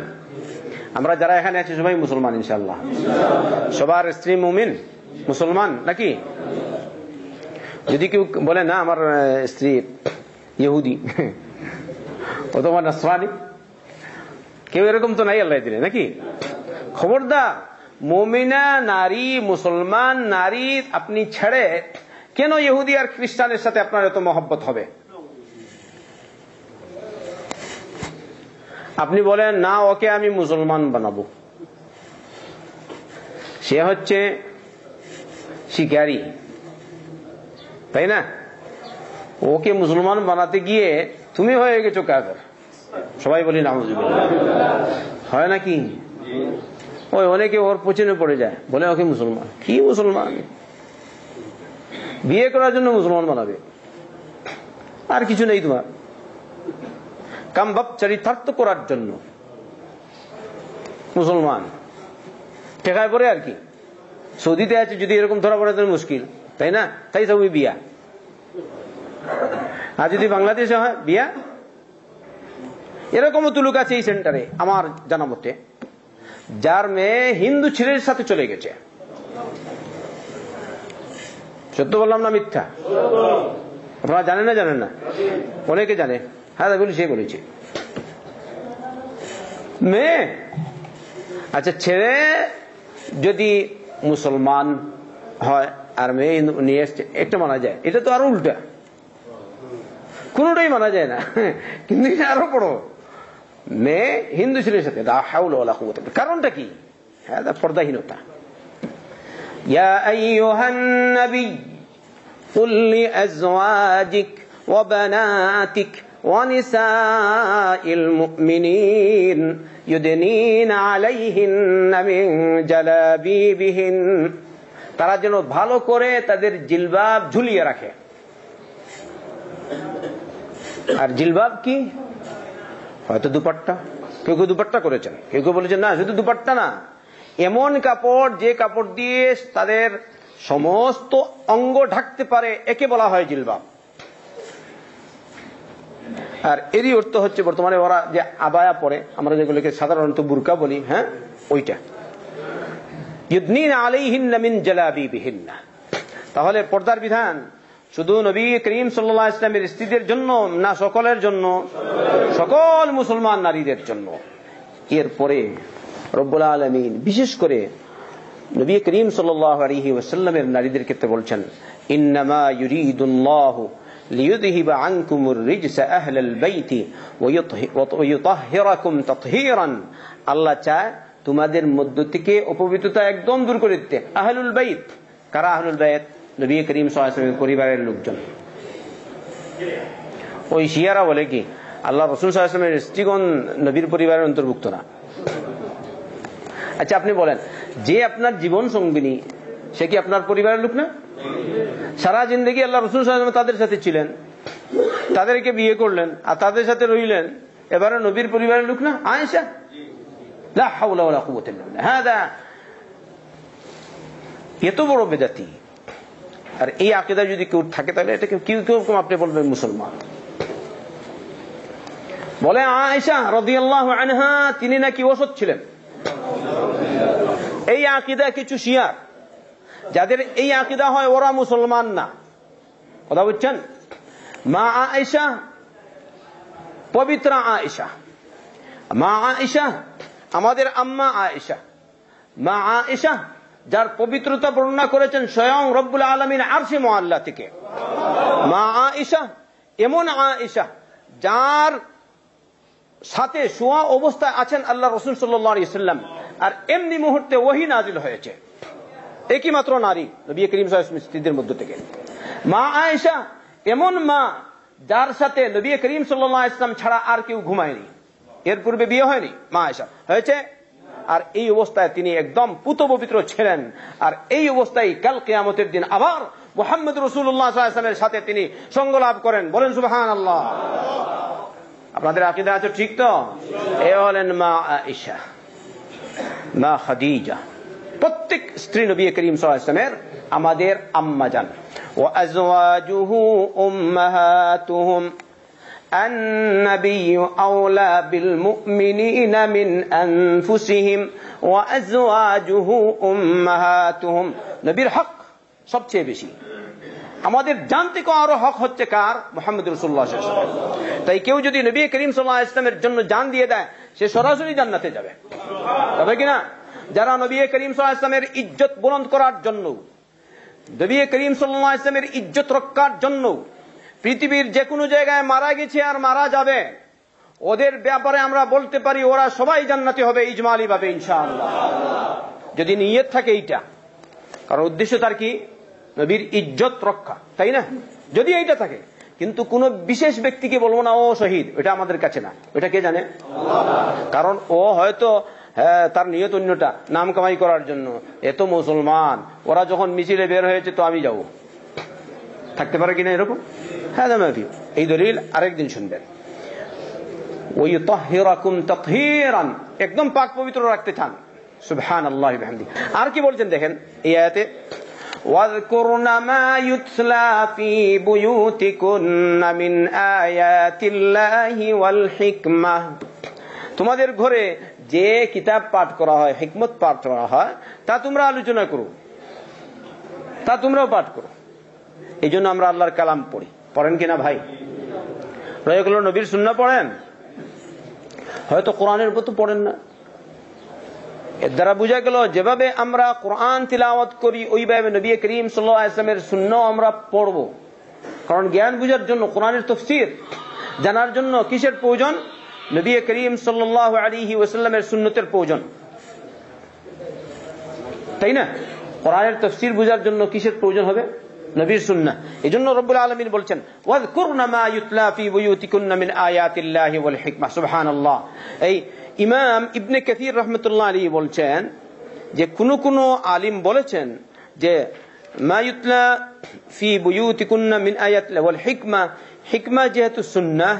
Speaker 1: আমরা যারা এখানে আছি সবাই মুসলমান ইনশাআল্লাহ। সবার স্ত্রী মুমিন মুসলমান নাকি? যদি কেউ বলে না আমার স্ত্রী ইহুদি অথবা নাসরানি, কেউ এরকম তো নাই আল্লাহ দিলে নাকি? খবরদার, মুমিনা নারী, মুসলমান নারী আপনি ছেড়ে কেন ইহুদি আর খ্রিস্টানের সাথে আপনার এত মহব্বত হবে? আপনি বলেন না ওকে আমি মুসলমান বানাবো, সে হচ্ছে শিকারী, তাই না? ওকে মুসলমান বানাতে গিয়ে তুমি হয়ে গেছো কাফের। সবাই বলি নাউযুবিল্লাহ। হয় নাকি? ওই অনেকে ওর পেছনে পড়ে যায়, বলে ওকে মুসলমান। কি মুসলমান? বিয়ে করার জন্য মুসলমান বানাবে, আর কিছু নেই তোমার। কামভাব চরিতার্থ করার জন্য মুসলমান ঠেকায় পড়ে আর কি। সৌদিতে আছে, যদি এরকম ধরা পড়ে তো মুশকিল, তাই না? তাই সব বিয়া। আর যদি বাংলাদেশে হয় বিয়া, এরকমও তো লোক আছে এই সেন্টারে আমার জানা মতে, যার মেয়ে হিন্দু ছেলের সাথে চলে গেছে। সত্য বললাম না মিথ্যা? আপনারা জানেন না? জানেন না? অনেকে জানে। হ্যাঁ বলি, সে বলেছে মেয়ে। আচ্ছা, ছেলে যদি মুসলমান হয় আর মেয়ে নিয়ে এসছে, একটা মানা যায়। এটা তো আরো উল্টা, কোনটাই মানা যায় না। কিন্তু এটা আরো বড়, মেয়ে হিন্দু ছেলের সাথে। কারণটা কি? হ্যাঁ, পর্দাহীনতা। ইয়া আইয়ুহান নবী কুল লিআজওয়াজিক ওয়া বানাতিক ওয়া নিসাইল মুমিনিন ইউদনিনা আলাইহিন্না মিন জালাবিবিহিন, তারা যেন ভালো করে তাদের জিলবাব ঝুলিয়ে রাখে। আর জিলবাব কি? হয়তো দুপাট্টা, কেউ কেউ দুপাট্টা করেছেন, কেউ কেউ বলেছেন না শুধু দুপাট্টা না, এমন কাপড় যে কাপড় দিয়ে তাদের সমস্ত অঙ্গ ঢাকতে পারে, একে বলা হয় জিলবাব। আর এরই অর্থ হচ্ছে বর্তমানে ওরা যে আবায়া পরে, আমরা যেগুলোকে সাধারণত বুরকা বলি, হ্যাঁ ওইটা। ইউদনিনা আলাইহিন্না মিন জালাবিবিহিন্না। তাহলে পর্দার বিধান শুধু নবী করিম সাল্লাল্লাহু আলাইহি ওয়াসাল্লামের স্ত্রীদের জন্য না সকলের জন্য? সকল মুসলমান নারীদের জন্য। এরপরে রব্বুল আলামিন বিশেষ করে নবী করিম সাল্লাল্লাহু আলাইহি ওয়াসাল্লামের নারীদের ক্ষেত্রে বলছেন, ইন্নামা ইউরিদুল্লাহু লিইউযহিবা আনকুমুর রিজসা আহলাল বাইতি ওয়া ইউতাহহিরাকুম তাতহীরান। আল্লাহ চায় তোমাদের মধ্য থেকে অপবিত্রতা একদম দূর করে দিতে। আহলুল বাইত কারা? আহলুল বাইত নবী করিম সাল্লাল্লাহু আলাইহি ওয়াসাল্লামের পরিবারের লোকজন। ওই শিয়ারা বলে কি আল্লাহ রাসূল সাল্লাল্লাহু আলাইহি ওয়াসাল্লামের স্ত্রীগণ নবীর পরিবারের অন্তর্ভুক্ত না। আচ্ছা আপনি বলেন, যে আপনার জীবন সঙ্গিনী সে কি আপনার পরিবারের লোক না? সারা জিন্দেগি আল্লাহ রাসূল সাল্লাল্লাহু আলাইহি ওয়াসাল্লাম তাদের সাথে ছিলেন, তাদেরকে বিয়ে করলেন আর তাদের সাথে রইলেন, এবারে নবীর পরিবারের লোক না? আয়েশা লা হাওলা ওয়ালা কুওয়াতা ইল্লা বিল্লাহ, হাদা এত বড় বেদাতি। আর এই আকীদা যদি কেউ থাকে তাহলে এটাকে কিরকম আপনি বলবেন মুসলমান? বলে আয়েশা রাদিয়াল্লাহু আনহা তিনি নাকি অসৎ ছিলেন। এই আকীদা কিছু শিয়া যাদের এই আকীদা হয় ওরা মুসলমান না। কথা বুঝছেন? মা আয়েশা পবিত্র আয়েশা, মা আয়েশা আমাদের আম্মা আয়েশা, মা আয়েশা যার পবিত্রতা বর্ণনা করেছেন স্বয়ং রব্বুল আলামিন আরশে মুআল্লা থেকে। মা আয়েশা এমন আয়েশা যার সাথে শোয়া অবস্থায় আছেন আল্লাহ রাসূল সাল্লাল্লাহু আলাইহি ওয়াসাল্লাম, আর এমনি মুহূর্তে ওহী নাজিল হয়েছে। একই মাত্র নারী নবী করিম সাল্লাল্লাহু আলাইহি ওয়াসাল্লামের স্ত্রীদের মধ্য থেকে। মা আয়েশা এমন মা যার সাথে নবী করিম সাল্লাল্লাহু আলাইহি ওয়াসাল্লাম ছাড়া আর কেউ ঘুমায়নি, এর পূর্বে বিয়ে হয়নি, মা আয়েশা হয়েছে। আর এই অবস্থায় তিনি একদম পুত পবিত্র ছিলেন। আর এই অবস্থায় কাল কিয়ামতের দিন আবার মুহাম্মদ রাসূলুল্লাহ সাল্লাল্লাহু আলাইহি ওয়াসাল্লামের সাথে তিনি সঙ্গ লাভ করেন। বলেন সুবহানাল্লাহ। আপনাদের আকীদা আছে ঠিক তো? এ হলেন মা আয়েশা, মা খাদিজা। প্রত্যেক স্ত্রী নবী করিম সাল্লাল্লাহু আলাইহি ওয়াসাল্লামের আমাদের আম্মা জান। ওয়া আজওয়াজুহু উম্মাহাতুহুম النبي أولى بالمؤمنين من أنفسهم وأزواجه أمهاتهم। নবীর হক সবচেয়ে বেশি, আমাদের জান থেকে আরো হক হচ্ছে কার? মুহাম্মদ রাসূলুল্লাহ সাল্লাল্লাহু আলাইহি ওয়াসাল্লাম। তাই কেউ যদি নবী করিম সাল্লাল্লাহু আলাইহি ওয়াসাল্লামের জন্য জান দিয়ে দেয় সে সরাসরি জান্নাতে যাবে, তবে কিনা? যারা নবী করিম সাল্লাল্লাহু আলাইহি ওয়াসাল্লামের ইজ্জত বুলন্দ করার জন্য, নবী করিম সাল্লাল্লাহু আলাইহি ওয়াসাল্লামের ইজ্জত রক্ষার জন্য পৃথিবীর যে কোনো জায়গায় মারা গেছে আর মারা যাবে, ওদের ব্যাপারে আমরা বলতে পারি ওরা সবাই জান্নাতে হবে ইজমালি ভাবে ইনশাআল্লাহ, যদি নিয়ত থাকে এইটা। কারণ উদ্দেশ্য তার কি? নবীর ইজ্জত রক্ষা, তাই না? যদি এইটা থাকে, কিন্তু কোন বিশেষ ব্যক্তিকে বলবো না ও শহীদ, এটা আমাদের কাছে না, এটা কে জানে? কারণ ও হয়তো তার নিয়ত অন্যটা, নাম কামাই করার জন্য। এত মুসলমান, ওরা যখন মিছিলে বের হয়েছে তো আমি যাব, থাকতে পারে কিনা এরকম? হ্যাঁ, এই দলিল আরেকদিন শুনবেন। ওয়াইতাহহিরাকুম তাতহীরান, একদম পাক পবিত্র রাখতে চান। সুবহানাল্লাহি ওয়া বিহামদিহি। আর কি বলছেন দেখেন এই আয়াতে, ওয়াযকুরনা মা ইউতলা ফি বুয়ুতিকুন্না মিন আয়াতিল্লাহি ওয়াল হিকমাহ। তোমাদের ঘরে যে কিতাব পাঠ করা হয়, হিকমত পাঠ করা হয়, তা তোমরা আলোচনা করো, তা তোমরাও পাঠ করো। এই জন্য আমরা আল্লাহর কালাম পড়ি। পড়েন কিনা ভাই? রয়ে গেল নবীর সুন্নাহ পড়েন, হয়তো কোরআনের উপর তো পড়েন না। এর দ্বারা বোঝা গেল যেভাবে আমরা কোরআন তিলাওয়াত করি ওইভাবে নবী করিম সাল্লাল্লাহু আলাইহি ওয়াসাল্লামের সুন্নাহ আমরা পড়ব। কারণ জ্ঞান বুঝার জন্য, কোরআনের তাফসীর জানার জন্য কিসের প্রয়োজন? নবী করিম সাল্লাল্লাহু আলাইহি ওয়াসাল্লামের সুন্নতের প্রয়োজন, তাই না? কোরআনের তাফসীর বুঝার জন্য কিসের প্রয়োজন হবে? নবীর সুন্নাহ। এজন্য রব্বুল আলামিন বলছেন ওয়াযকুরনা মা ইউতলা ফি বুয়ুতিকুন্না মিন আয়াতিল্লাহি ওয়াল হিকমাহ। সুবহানাল্লাহ। এই ইমাম ইবনে কাসীর রাহমাতুল্লাহ আলাইহি বলছেন যে কোন আলিম বলেছেন যে মা ইউতলা ফি বুয়ুতিকুন্না মিন আয়াতিল্লাহি ওয়াল হিকমাহ, হিকমা যেহেতু সুন্নাহ,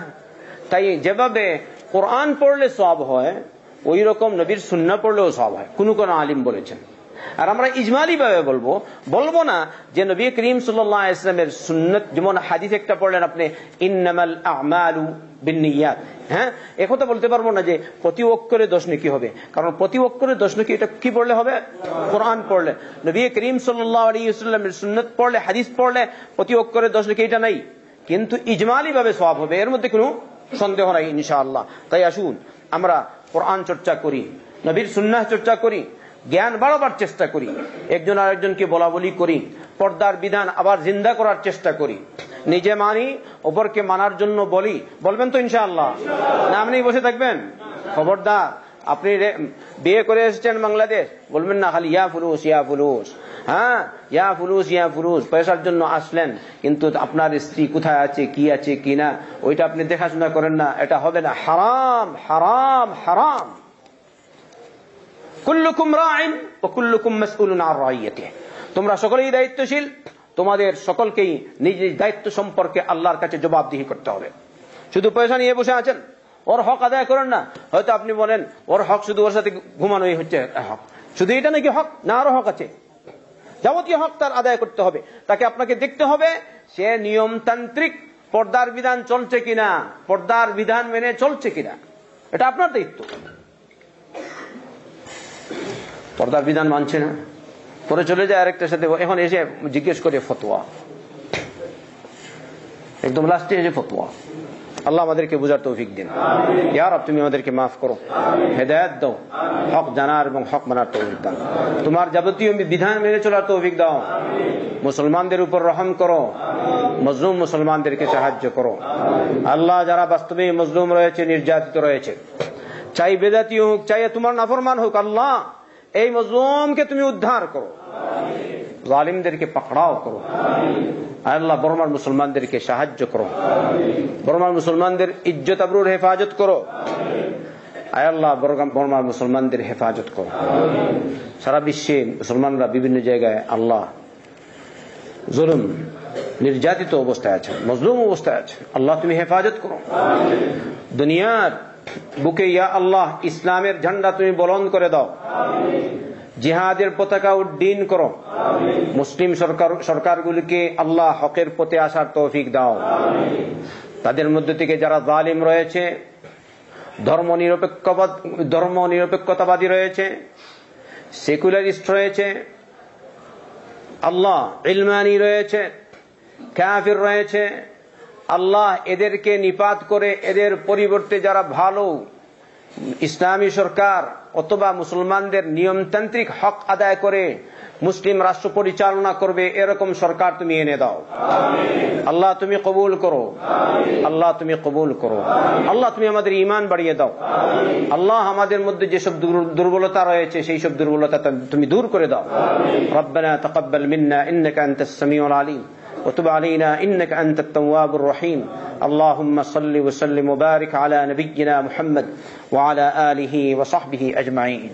Speaker 1: তাই যেভাবে কোরআন পড়লে সওয়াব হয় ওই রকম নবীর সুন্নাহ পড়লেও সওয়াব হয়, কোন আলিম বলেছেন। আর আমরা ইজমালি ভাবে বলবো না যে নবী করিম সাল্লাল্লাহু আলাইহি ওয়াসাল্লামের সুন্নাত, যেমন হাদিস একটা পড়লেন আপনি ইন্নামাল আ'মালু বিন্নিয়াত, হ্যাঁ, একথা বলতে পারবো না যে প্রতি অক্ষরে 10 নেকি হবে, কারণ প্রতি অক্ষরে 10 নেকি এটা কি পড়লে হবে? কোরআন পড়লে। নবী করিম সাল্লাল্লাহু আলাইহি ওয়াসাল্লামের সুন্নাত পড়লে, হাদিস পড়লে প্রতি অক্ষরে 10 নেকি এটা নাই, কিন্তু ইজমালি ভাবে সওয়াব হবে, এর মধ্যে কোনো সন্দেহ নাই ইনশাআল্লাহ। তাই আসুন আমরা কোরআন চর্চা করি, নবীর সুন্নাহ চর্চা করি, জ্ঞান বাড়াবার চেষ্টা করি, একজন আরেকজনকে বলা বলি করি, পর্দার বিধান আবার জিন্দা করার চেষ্টা করি, নিজে মানি, অপরকে মানার জন্য বলি। বলবেন তো ইনশাআল্লাহ? না আপনি বসে থাকবেন? খবরদার, আপনি বিয়ে করে এসেছেন বাংলাদেশ, বলবেন না খালি ইয়া ফুলুস ইয়া ফুলুস। হ্যাঁ, ইয়া ফুলুস ইয়া ফুলুস, পয়সার জন্য আসলেন, কিন্তু আপনার স্ত্রী কোথায় আছে, কি আছে কি না, ওইটা আপনি দেখাশোনা করেন না, এটা হবে না। হারাম হারাম হারাম। কুল্লুকুম রাইন ওয়া কুল্লুকুম মাসউলুন আন রাইয়াতিহি, তোমরা সকলেই দায়িত্বশীল, তোমাদের সকলকেই নিজ দায়িত্ব সম্পর্কে আল্লাহর কাছে জবাবদিহি করতে হবে। শুধু পয়সা নিয়ে বসে আছেন, ওর হক আদায় করেন না। হয়তো আপনি বলেন ওর হক শুধু ওর সাথে ঘুমানোই হচ্ছে হক, শুধু এটা নাকি হক? না, আরো হক আছে, যাবতীয় হক তার আদায় করতে হবে। তাকে আপনাকে দেখতে হবে সে নিয়মতান্ত্রিক পর্দার বিধান চলছে কিনা, পর্দার বিধান মেনে চলছে কিনা, এটা আপনার দায়িত্ব। পর্দার বিধান মানছে না, পরে চলে যায় আরেকটার সাথে, এখন এসে জিজ্ঞেস করে ফতোয়া, একদম লাস্টে এসে ফতোয়া। আল্লাহ আমাদেরকে বুঝার তৌফিক দিন। ইয়া রব, তুমি আমাদেরকে মাফ করো, হেদায়েত দাও, হক জানার এবং হক মানার তৌফিক দাও, তোমার যাবতীয় বিধান মেনে চলার তৌফিক দাও। মুসলমানদের উপর রহম করো, মজলুম মুসলমানদেরকে সাহায্য করো। আল্লাহ, যারা বাস্তবে মজলুম রয়েছে, নির্যাতিত রয়েছে, চাই বেদাতি হোক, চাই তোমার নাফরমান হোক, আল্লাহ এই মজলুমকে তুমি উদ্ধার করো, জালিমদেরকে পাকড়াও করো। আল্লাহ, বর্মার মুসলমানদেরকে সাহায্য করো, বর্মার মুসলমানদের ইজ্জত আবরুর হেফাজত করো। আয় আল্লাহ, বর্মার মুসলমানদের হেফাজত করো। সারা বিশ্বে মুসলমানরা বিভিন্ন জায়গায় আল্লাহ জুলুম, নির্যাতিত অবস্থায় আছে, মজলুম অবস্থায় আছে, আল্লাহ তুমি হেফাজত করো। দুনিয়ার বুকে ইয়া আল্লাহ ইসলামের ঝান্ডা তুমি বুলন্দ করে দাও, জিহাদের পতাকা উড্ডীন করো। মুসলিম সরকারগুলিকে আল্লাহ হকের পথে আসার তৌফিক দাও। তাদের মধ্যে থেকে যারা জালিম রয়েছে, ধর্ম নিরপেক্ষতাবাদী রয়েছে, সেকুলারিস্ট রয়েছে, আল্লাহ ইলমানি রয়েছে, কাফির রয়েছে, আল্লাহ এদেরকে নিপাত করে এদের পরিবর্তে যারা ভালো ইসলামী সরকার অথবা মুসলমানদের নিয়মতান্ত্রিক হক আদায় করে মুসলিম রাষ্ট্র পরিচালনা করবে, এরকম সরকার তুমি এনে দাও। আল্লাহ তুমি কবুল করো, আল্লাহ তুমি কবুল করো। আল্লাহ তুমি আমাদের ঈমান বাড়িয়ে দাও। আল্লাহ আমাদের মধ্যে যেসব দুর্বলতা রয়েছে সেই সব দুর্বলতা তুমি দূর করে দাও। রব্বানা তাকাব্বাল মিন্না ইন্নাকা আনতাস সামিউল আলিম وتب علينا إنك أنت التواب الرحيم. اللهم صل وسلم وبارك على نبينا محمد وعلى آله وصحبه أجمعين.